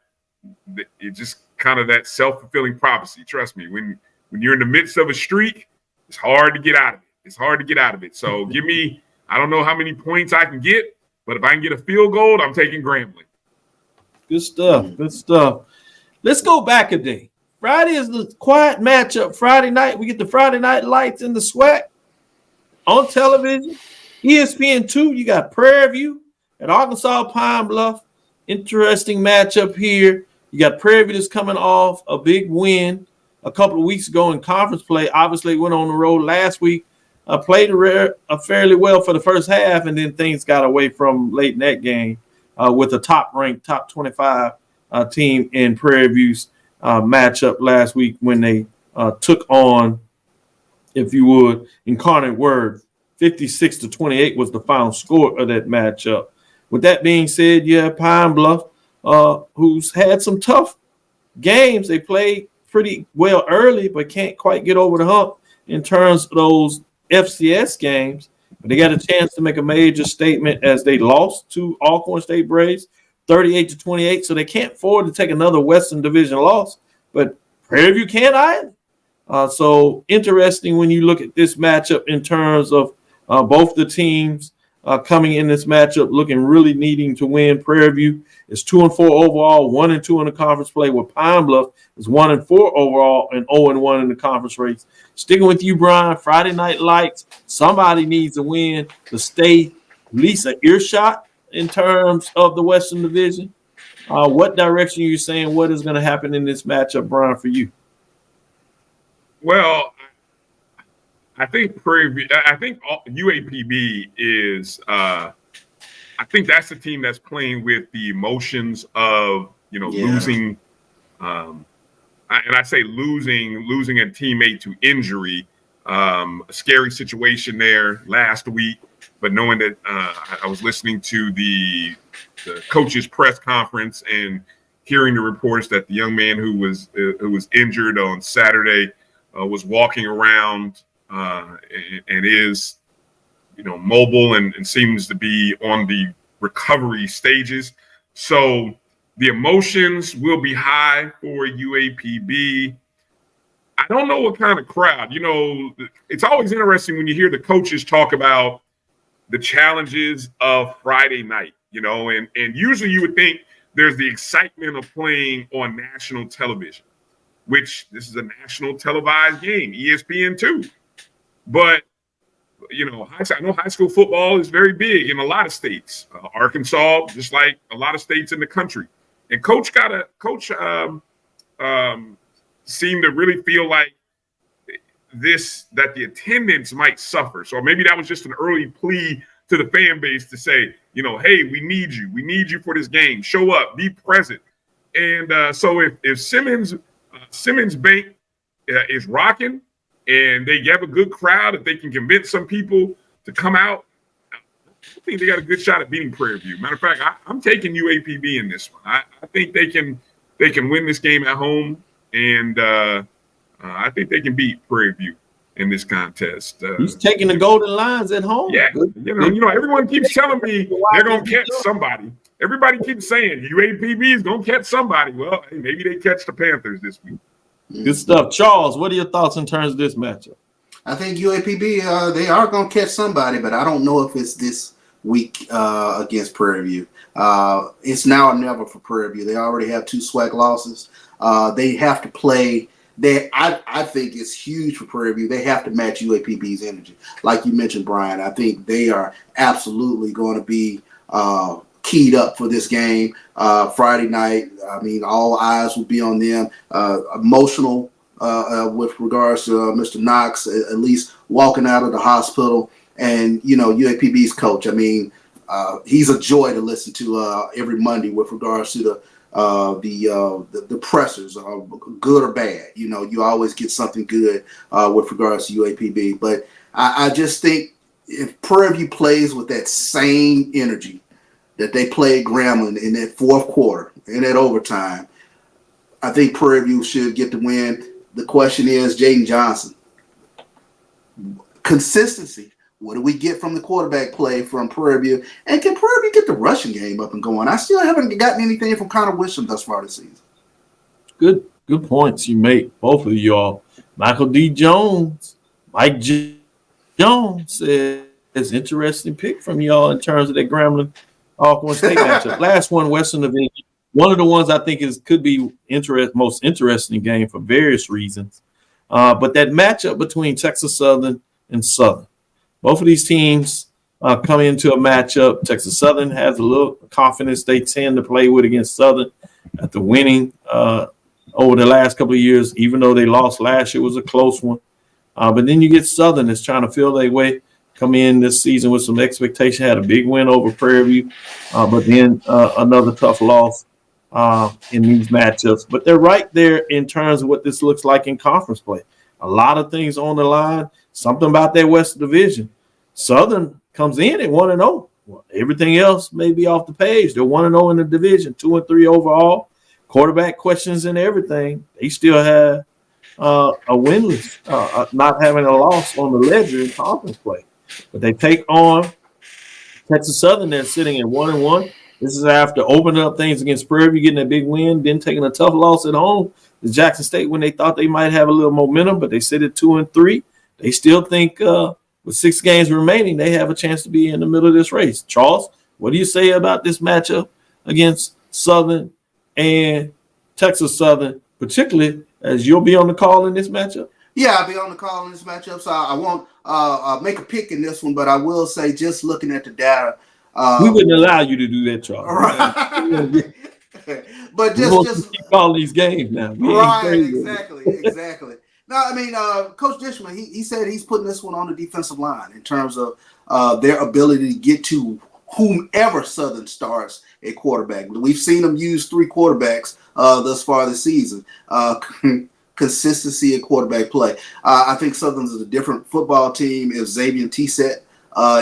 it just kind of that self-fulfilling prophecy. Trust me, when you're in the midst of a streak, it's hard to get out of it. So give me, I don't know how many points I can get, but if I can get a field goal, I'm taking Grambling. Good stuff. Let's go back a day. Friday is the quiet matchup. Friday night, we get the Friday night lights in the SWAC on television. ESPN2, you got Prairie View at Arkansas Pine Bluff. Interesting matchup here. You got Prairie View that's coming off a big win a couple of weeks ago in conference play. Obviously went on the road last week, played fairly well for the first half, and then things got away from late in that game with a top-ranked, top 25 team in Prairie View's matchup last week when they took on, if you would, Incarnate Word. 56-28 was the final score of that matchup. With that being said, Pine Bluff, who's had some tough games. They played pretty well early, but can't quite get over the hump in terms of those FCS games. But they got a chance to make a major statement as they lost to Alcorn State Braves 38-28. So they can't afford to take another Western Division loss, but Prairie View can't either. So interesting when you look at this matchup in terms of both the teams coming in this matchup looking really needing to win. Prairie View is 2-4 overall, 1-2 in the conference play, with Pine Bluff is 1-4 overall and 0-1 in the conference race. Sticking with you, Brian, Friday Night Lights, somebody needs a win to stay at least an earshot in terms of the Western Division. What direction are you saying? What is going to happen in this matchup, Brian, for you? Well, I think UAPB is. I think that's the team that's playing with the emotions of losing. And I say losing a teammate to injury. A scary situation there last week. But knowing that I was listening to the coach's press conference and hearing the reports that the young man who was injured on Saturday was walking around and is mobile and seems to be on the recovery stages. So the emotions will be high for UAPB. I don't know what kind of crowd. It's always interesting when you hear the coaches talk about the challenges of Friday night, and usually you would think there's the excitement of playing on national television, which this is a national televised game, ESPN2. But, I know high school football is very big in a lot of states. Arkansas, just like a lot of states in the country. And Coach seemed to really feel like that the attendance might suffer. So maybe that was just an early plea to the fan base to say, hey, we need you. We need you for this game. Show up, be present. And so if Simmons Bank is rocking and they have a good crowd, if they can convince some people to come out, I think they got a good shot at beating Prairie View. Matter of fact, I'm taking UAPB in this one. I think they can win this game at home, and I think they can beat Prairie View in this contest. He's taking the Golden Lions at home. Yeah, everyone keeps telling me they're gonna catch somebody. Everybody keeps saying UAPB is gonna catch somebody. Well, hey, maybe they catch the Panthers this week. Good stuff. Charles, what are your thoughts in terms of this matchup? I think UAPB, they are going to catch somebody, but I don't know if it's this week against Prairie View. It's now or never for Prairie View. They already have 2 SWAC losses. They have to play. I think it's huge for Prairie View. They have to match UAPB's energy. Like you mentioned, Brian, I think they are absolutely going to be keyed up for this game Friday night. I mean, all eyes will be on them. Emotional with regards to Mr. Knox, at least walking out of the hospital. And, UAPB's coach, I mean, he's a joy to listen to every Monday with regards to the pressers, good or bad. You always get something good with regards to UAPB. But I just think if Prairie View plays with that same energy that they played Grambling in that fourth quarter, in that overtime, I think Prairie View should get the win. The question is, Jaden Johnson, consistency. What do we get from the quarterback play from Prairie View? And can Prairie View get the rushing game up and going? I still haven't gotten anything from Connor Wisham thus far this season. Good points you make, both of y'all. Michael D. Jones, Mike Jones says it's interesting pick from y'all in terms of that Grambling Alcorn State matchup. Last one, Western Division. One of the ones I think could be most interesting game for various reasons. But that matchup between Texas Southern and Southern. Both of these teams come into a matchup. Texas Southern has a little confidence they tend to play with against Southern after winning over the last couple of years, even though they lost last year, was a close one. But then you get Southern that's trying to feel their way, come in this season with some expectation, had a big win over Prairie View, but then another tough loss in these matchups. But they're right there in terms of what this looks like in conference play. A lot of things on the line, something about that West Division. Southern comes in at 1-0. Well, everything else may be off the page. They're 1-0 in the division, 2-3 overall. Quarterback questions and everything. They still have a winless, not having a loss on the ledger in conference play. But they take on Texas Southern. They're sitting at 1-1. This is after opening up things against Prairie View, getting a big win, then taking a tough loss at home to Jackson State when they thought they might have a little momentum, but they sit at 2-3. They still think with 6 games remaining, they have a chance to be in the middle of this race. Charles, what do you say about this matchup against Southern and Texas Southern, particularly as you'll be on the call in this matchup? Yeah, I'll be on the call in this matchup, so I won't make a pick in this one, but I will say, just looking at the data, we wouldn't allow you to do that, Charles. Right. But just keep calling these games now. Right, exactly. No, I mean, Coach Dishman, he said he's putting this one on the defensive line in terms of their ability to get to whomever Southern starts at quarterback. We've seen them use 3 quarterbacks thus far this season. Consistency at quarterback play. I think Southern's is a different football team if Xavier Tset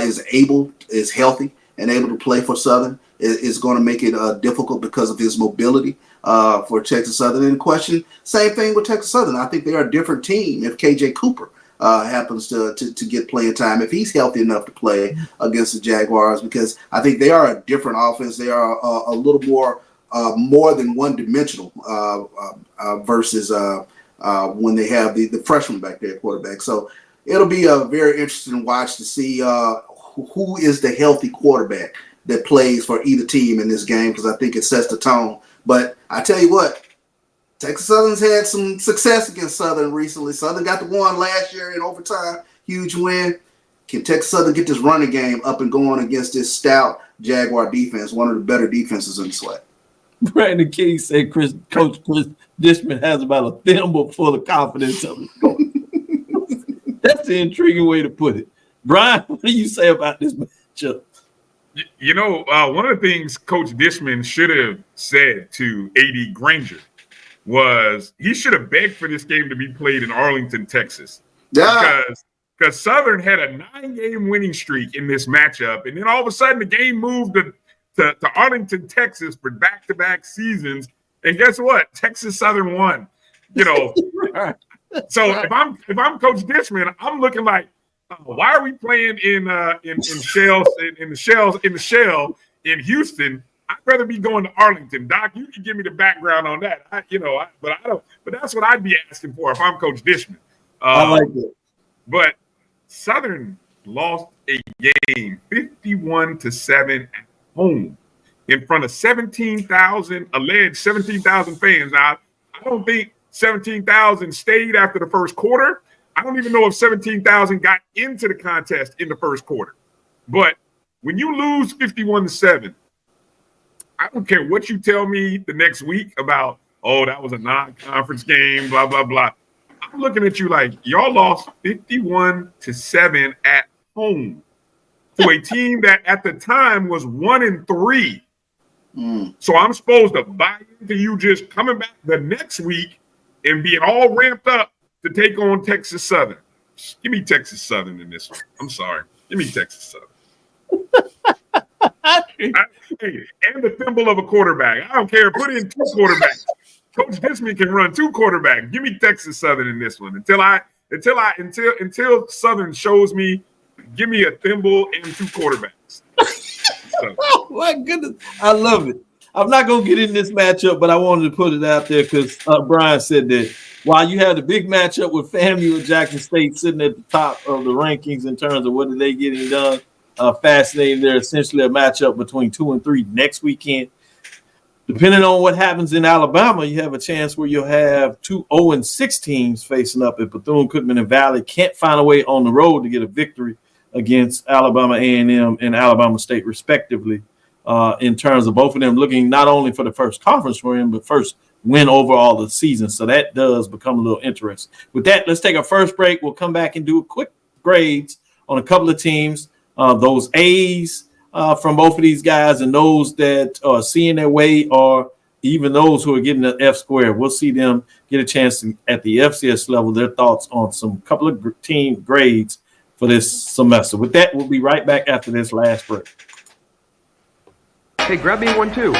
is healthy and able to play for Southern. Is going to make it difficult because of his mobility for Texas Southern. And question, same thing with Texas Southern. I think they're a different team if KJ Cooper happens to get playing time, if he's healthy enough to play against the Jaguars, because I think they are a different offense. They are a little more than one-dimensional versus when they have the freshman back there at quarterback. So it'll be a very interesting watch to see who is the healthy quarterback that plays for either team in this game, because I think it sets the tone. But I tell you what, Texas Southern's had some success against Southern recently. Southern got the one last year in overtime, huge win. Can Texas Southern get this running game up and going against this stout Jaguar defense, one of the better defenses in the SWAC? Brandon King said Coach Chris Dishman has about a thimble full of confidence. That's the intriguing way to put it. Brian, what do you say about this matchup? You know, one of the things Coach Dishman should have said to A.D. Granger was he should have begged for this game to be played in Arlington, Texas. Yeah. Because Southern had a 9-game winning streak in this matchup, and then all of a sudden the game moved to Arlington, Texas for back-to-back seasons. And guess what? Texas Southern won. You know, so if I'm Coach Dishman, I'm looking like, why are we playing in the shell in Houston? I'd rather be going to Arlington. Doc, you can give me the background on that. But that's what I'd be asking for if I'm Coach Dishman. I like it. But Southern lost a game 51-7 at home in front of alleged 17,000 fans. Now, I don't think 17,000 stayed after the first quarter. I don't even know if 17,000 got into the contest in the first quarter. But when you lose 51-7, I don't care what you tell me the next week about, that was a non-conference game, blah, blah, blah. I'm looking at you like y'all lost 51-7 at home to a team that at the time was 1-3. So I'm supposed to buy into you just coming back the next week and being all ramped up to take on Texas Southern. Give me Texas Southern in this one. I'm sorry. Give me Texas Southern. And the thimble of a quarterback. I don't care. Put in 2 quarterbacks. Coach Dishman can run 2 quarterbacks. Give me Texas Southern in this one. Until Southern shows me, give me a thimble and 2 quarterbacks. Oh my goodness. I love it. I'm not going to get in this matchup, but I wanted to put it out there because Brian said that while you have the big matchup with FAMU and Jackson State sitting at the top of the rankings in terms of what are they getting done, fascinating. They're essentially a matchup between 2 and 3 next weekend. Depending on what happens in Alabama, you have a chance where you'll have 2 0-6 teams facing up at Bethune-Cookman and Valley. Can't find a way on the road to get a victory against Alabama A&M and Alabama State, respectively, in terms of both of them looking not only for the first conference win, but first win overall the season. So that does become a little interesting. With that, let's take our first break. We'll come back and do quick grades on a couple of teams. Those A's from both of these guys and those that are seeing their way, or even those who are getting an F squared. We'll see them get a chance to, at the FCS level, their thoughts on some couple of team grades for this semester. With that, we'll be right back after this last break. Hey, grab me one too.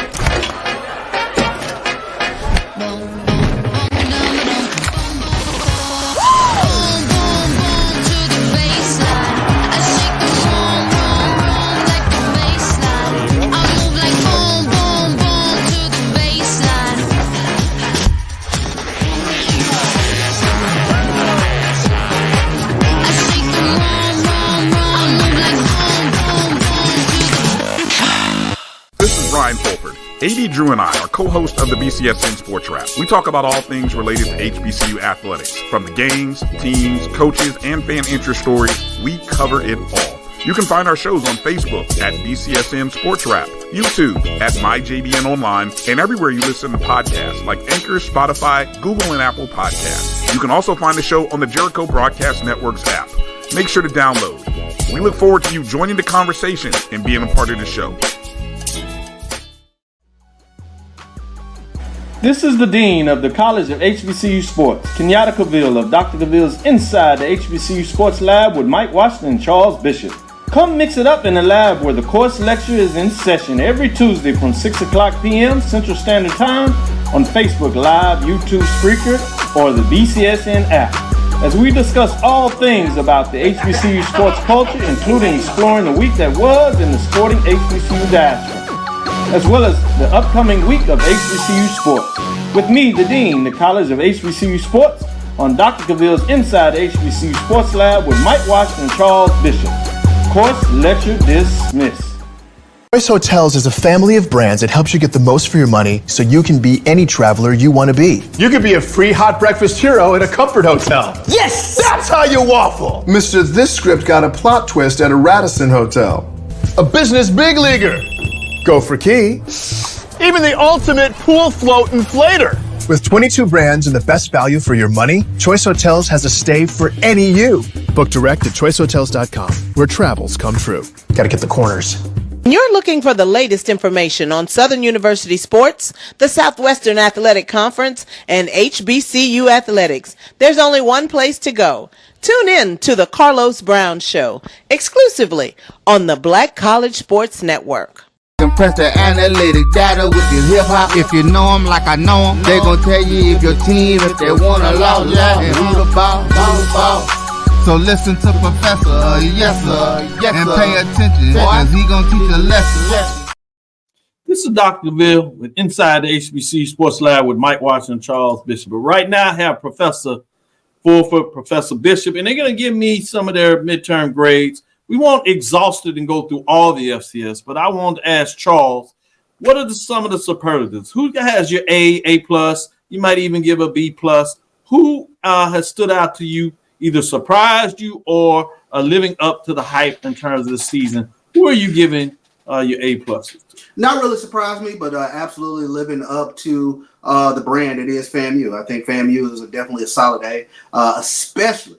Bryan Fulford. AD Drew and I are co-hosts of the BCSN Sports Lab. We talk about all things related to HBCU athletics. From the games, teams, coaches, and fan interest stories, we cover it all. You can find our shows on Facebook at BCSN Sports Lab, YouTube at MyJBN Online, and everywhere you listen to podcasts like Anchor, Spotify, Google, and Apple Podcasts. You can also find the show on the Jericho Broadcast Network's app. Make sure to download. We look forward to you joining the conversation and being a part of the show. This is the Dean of the College of HBCU Sports, Kenyatta Cavil of Dr. Cavil's Inside the HBCU Sports Lab with Mike Washington and Charles Bishop. Come mix it up in the lab where the course lecture is in session every Tuesday from 6 o'clock p.m. Central Standard Time on Facebook Live, YouTube Spreaker, or the BCSN app, as we discuss all things about the HBCU sports culture, including exploring the week that was in the sporting HBCU diaspora, as well as the upcoming week of HBCU sports. With me, the Dean, the College of HBCU Sports, on Dr. Cavil's Inside the HBCU Sports Lab with Mike Washington and Charles Bishop. Course lecture dismissed. Choice Hotels is a family of brands that helps you get the most for your money so you can be any traveler you want to be. You could be a free hot breakfast hero in a comfort hotel. Yes! That's how you waffle. Mr. This script got a plot twist at a Radisson hotel. A business big leaguer. Go for key. Even the ultimate pool float inflator. With 22 brands and the best value for your money, Choice Hotels has a stay for any you. Book direct at choicehotels.com, where travels come true. Gotta get the corners. You're looking for the latest information on Southern University sports, the Southwestern Athletic Conference, and HBCU athletics. There's only one place to go. Tune in to the Carlos Brown Show, exclusively on the Black College Sports Network. Compress the analytic data with your hip hop. If you know them like I know them, they gon' tell you if your team, if they wanna lose, and who the ball. So listen to Professor, yes sir, and pay attention, cause he gon' teach a lesson. This is Dr. Cavil with Inside the HBCU Sports Lab with Mike Washington and Charles Bishop. But right now I have Professor Fulford, Professor Bishop, and they're gonna give me some of their midterm grades. We won't exhaust it and go through all the FCS, but I want to ask Charles, what are some of the superlatives? Who has your A plus? You might even give a B plus. Who has stood out to you, either surprised you or living up to the hype in terms of the season? Who are you giving your A pluses to? Not really surprised me, but absolutely living up to the brand. It is FAMU. I think FAMU is definitely a solid A, especially.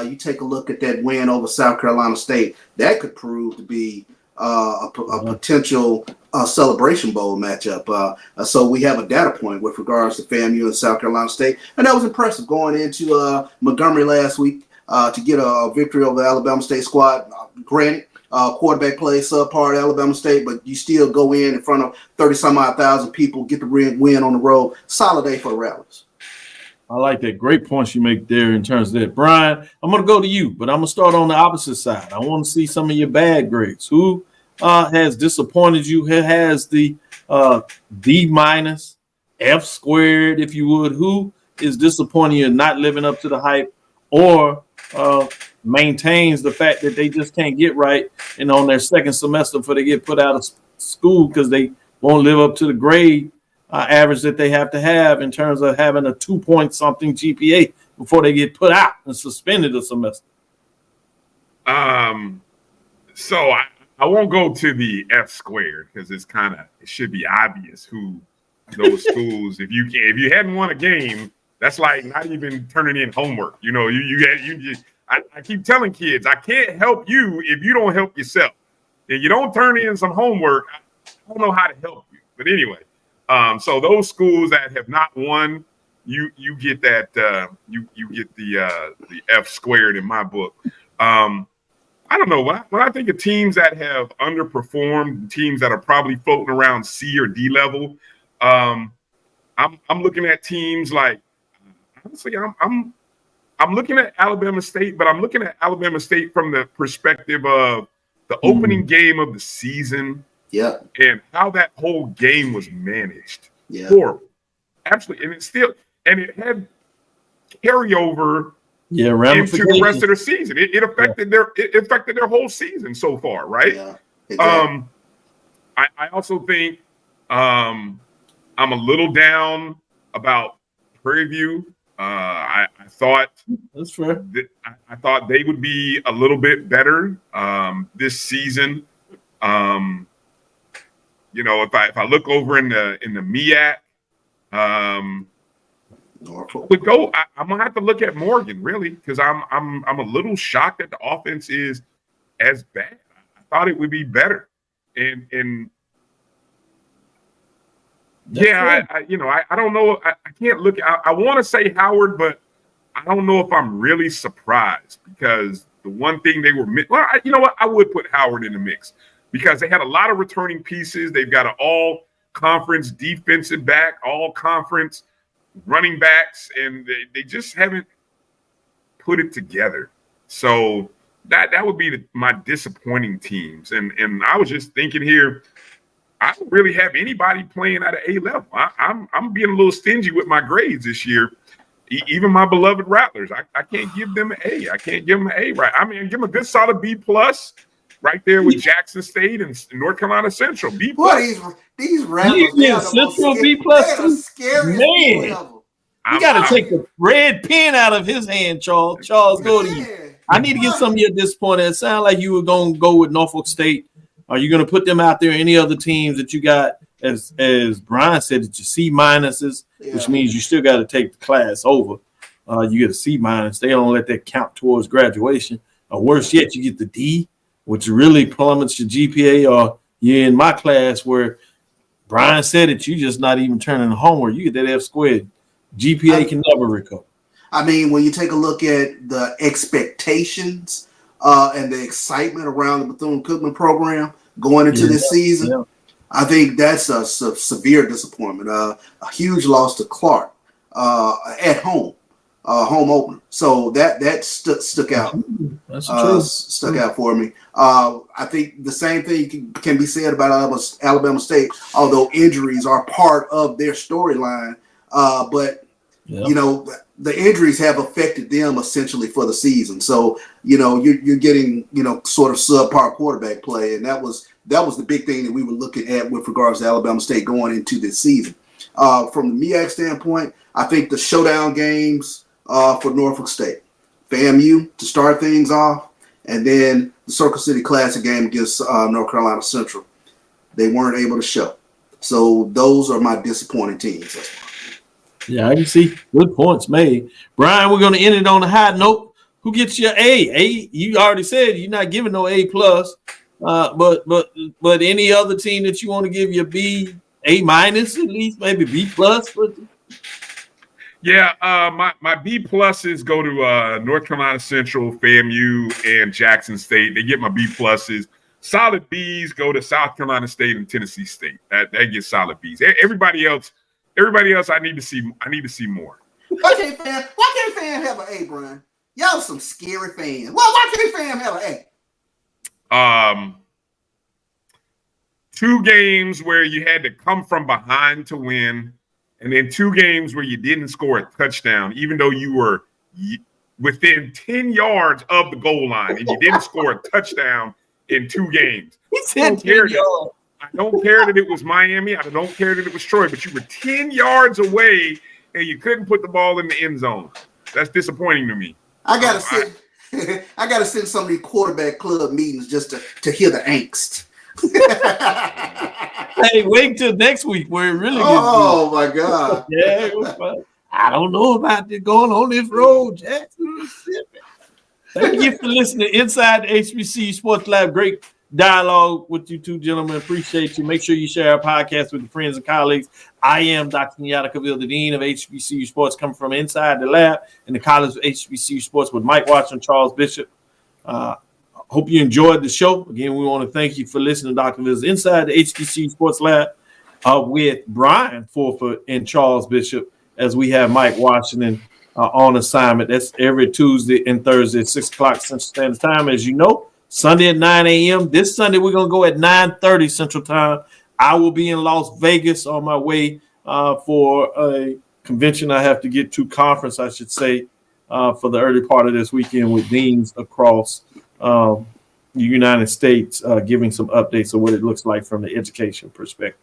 You take a look at that win over South Carolina State. That could prove to be a potential Celebration Bowl matchup. So we have a data point with regards to FAMU and South Carolina State. And that was impressive going into Montgomery last week to get a victory over the Alabama State squad. Granted, quarterback play subpar at Alabama State, but you still go in front of 30-some-odd thousand people, get the win on the road. Solid day for the Rattlers. I like that. Great points you make there in terms of that. Brian, I'm going to go to you, but I'm going to start on the opposite side. I want to see some of your bad grades. Who has disappointed you? Who has the D minus, F squared, if you would? Who is disappointing you, not living up to the hype, or maintains the fact that they just can't get right and on their second semester before they get put out of school because they won't live up to the grade average that they have to have in terms of having a 2-point-something GPA before they get put out and suspended a semester? So I won't go to the F squared because it should be obvious who those schools. If you hadn't won a game, that's like not even turning in homework. You know, I keep telling kids, I can't help you if you don't help yourself. If you don't turn in some homework, I don't know how to help you. But anyway, so those schools that have not won, you get that you get the F squared in my book. I don't know. When I think of teams that have underperformed, teams that are probably floating around C or D level, I'm looking at teams like, honestly, I'm looking at Alabama State, but I'm looking at Alabama State from the perspective of the opening game of the season, and how that whole game was managed. Horrible, absolutely, and it had carryover. Into the rest of the season. It affected their whole season so far, right? Yeah, exactly. I also think I'm a little down about Prairie View. I thought that's fair. I thought they would be a little bit better this season. You know, if I look over in the MEAC, would go. I'm gonna have to look at Morgan really, because I'm a little shocked that the offense is as bad. I thought it would be better, and yeah, I don't know. I can't look. I want to say Howard, but I don't know if I'm really surprised, because the one thing they were you know what? I would put Howard in the mix because they had a lot of returning pieces. They've got an all-conference defensive back, all-conference running backs, and they just haven't put it together. So that would be my disappointing teams. And I was just thinking here, I don't really have anybody playing at an A level. I'm being a little stingy with my grades this year. Even my beloved Rattlers, I can't give them an A. I can't give them an A, right? I mean, give them a good solid B plus, right there with Jackson State and North Carolina Central. B plus. These Rattlers, Central B plus, man. You got to take the red pen out of his hand, Charles. Charles, go to you. I need to get some of your disappointed. It sounded like you were going to go with Norfolk State. Are you going to put them out there? Any other teams that you got, as Brian said, that you C minuses, which means you still got to take the class over. You get a C minus. They don't let that count towards graduation. Or worse yet, you get the D, which really plummets your GPA. Or you're in my class where Brian said it, you just not even turning homework. You get that F squared. GPA can never recover. I mean, when you take a look at the expectations and the excitement around the Bethune-Cookman program going into this season, I think that's a severe disappointment. A huge loss to Clark at home, home opener. So that stuck out. That's true. Stuck out for me. I think the same thing can be said about Alabama State, although injuries are part of their storyline. But you know, the injuries have affected them essentially for the season. So you're getting sort of subpar quarterback play, and that was the big thing that we were looking at with regards to Alabama State going into this season. From the MEAC standpoint, I think the showdown games for Norfolk State, FAMU to start things off, and then the Circle City Classic game against North Carolina Central, they weren't able to show. So those are my disappointing teams. Yeah, I can see. Good points made. Brian, we're going to end it on a high note. Who gets your A? A, you already said you're not giving no A plus. But any other team that you want to give your B, A minus at least, maybe B plus? Yeah, my B pluses go to North Carolina Central, FAMU, and Jackson State. They get my B pluses. Solid Bs go to South Carolina State and Tennessee State. That gets solid Bs. Everybody else, I need to see more. Why can't fam have an A, Brian? Y'all some scary fans. Well, why can't fam have an A? 2 games where you had to come from behind to win, and then 2 games where you didn't score a touchdown, even though you were within 10 yards of the goal line, and you didn't score a touchdown in 2 games. I don't care that it was Miami. I don't care that it was Troy, but you were 10 yards away and you couldn't put the ball in the end zone. That's disappointing to me. I gotta send some of these quarterback club meetings just to hear the angst. Hey, wait till next week where it really gets Oh my God. Yeah, it was fun. I don't know about this going on this road, Jackson, Mississippi. Thank you for listening to Inside the HBCU Sports Lab. Great dialogue with you two gentlemen. Appreciate you. Make sure you share our podcast with your friends and colleagues. I am Dr. Kenyatta Cavil, the Dean of HBCU Sports, coming from inside the lab in the College of HBCU Sports with Mike Washington, Charles Bishop. Hope you enjoyed the show. Again, we want to thank you for listening to Dr. Cavill's Inside the HBCU Sports Lab with Bryan Fulford and Charles Bishop, as we have Mike Washington on assignment. That's every Tuesday and Thursday at 6 o'clock Central Standard Time. As you know, Sunday at 9 a.m. This Sunday, we're going to go at 9:30 Central Time. I will be in Las Vegas on my way for a convention I have to get to, conference, I should say, for the early part of this weekend with deans across the United States, giving some updates of what it looks like from the education perspective.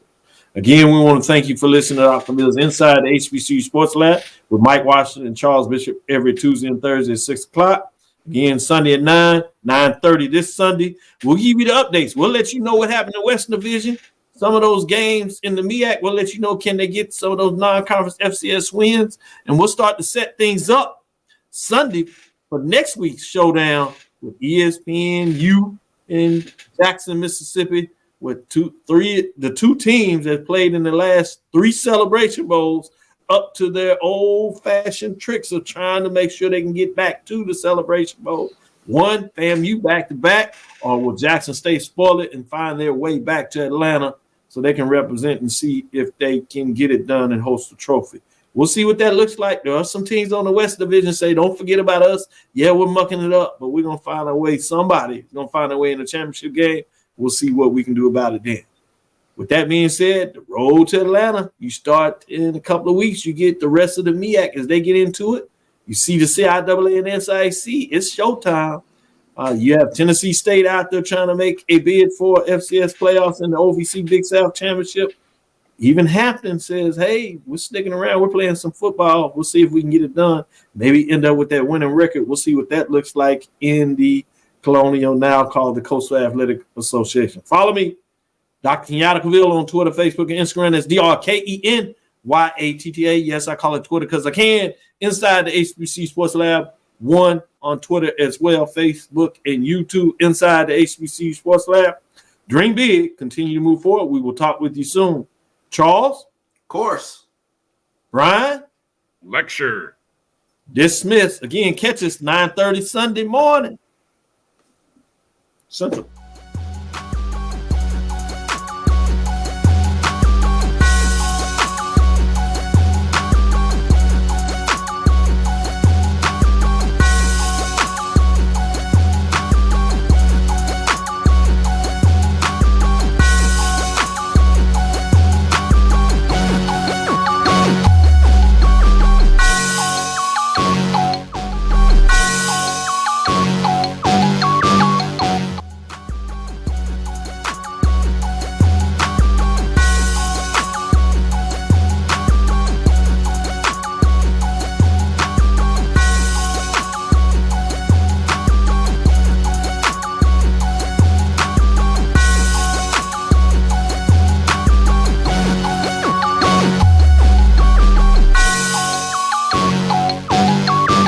Again, we want to thank you for listening to Dr. Mills Inside the HBCU Sports Lab with Mike Washington and Charles Bishop every Tuesday and Thursday at 6 o'clock. Again, Sunday at 9:30 this Sunday. We'll give you the updates. We'll let you know what happened in the Western Division. Some of those games in the MEAC, we'll let you know, can they get some of those non-conference FCS wins? And we'll start to set things up Sunday for next week's showdown with ESPNU in Jackson, Mississippi, with the two teams that played in the last 3 Celebration Bowls up to their old-fashioned tricks of trying to make sure they can get back to the Celebration Bowl. One, FAMU back-to-back, or will Jackson State spoil it and find their way back to Atlanta so they can represent and see if they can get it done and host the trophy. We'll see what that looks like. There are some teams on the West Division say, don't forget about us. Yeah, we're mucking it up, but we're going to find a way. Somebody's going to find a way in the championship game. We'll see what we can do about it then. With that being said, the road to Atlanta, you start in a couple of weeks. You get the rest of the MEAC as they get into it. You see the CIAA and SIAC. It's showtime. You have Tennessee State out there trying to make a bid for FCS playoffs in the OVC Big South Championship. Even Hampton says, hey, we're sticking around. We're playing some football. We'll see if we can get it done. Maybe end up with that winning record. We'll see what that looks like in the Colonial, now called the Coastal Athletic Association. Follow me, Dr. Kenyatta Cavil, on Twitter, Facebook, and Instagram. That's DrKenyatta. Yes, I call it Twitter because I can. Inside the HBCU Sports Lab 1 on Twitter as well, Facebook and YouTube. Inside the HBCU Sports Lab. Dream big. Continue to move forward. We will talk with you soon. Charles? Of course. Bryan? Lecture. Dismissed. Again, catch us 9:30 Sunday morning Central.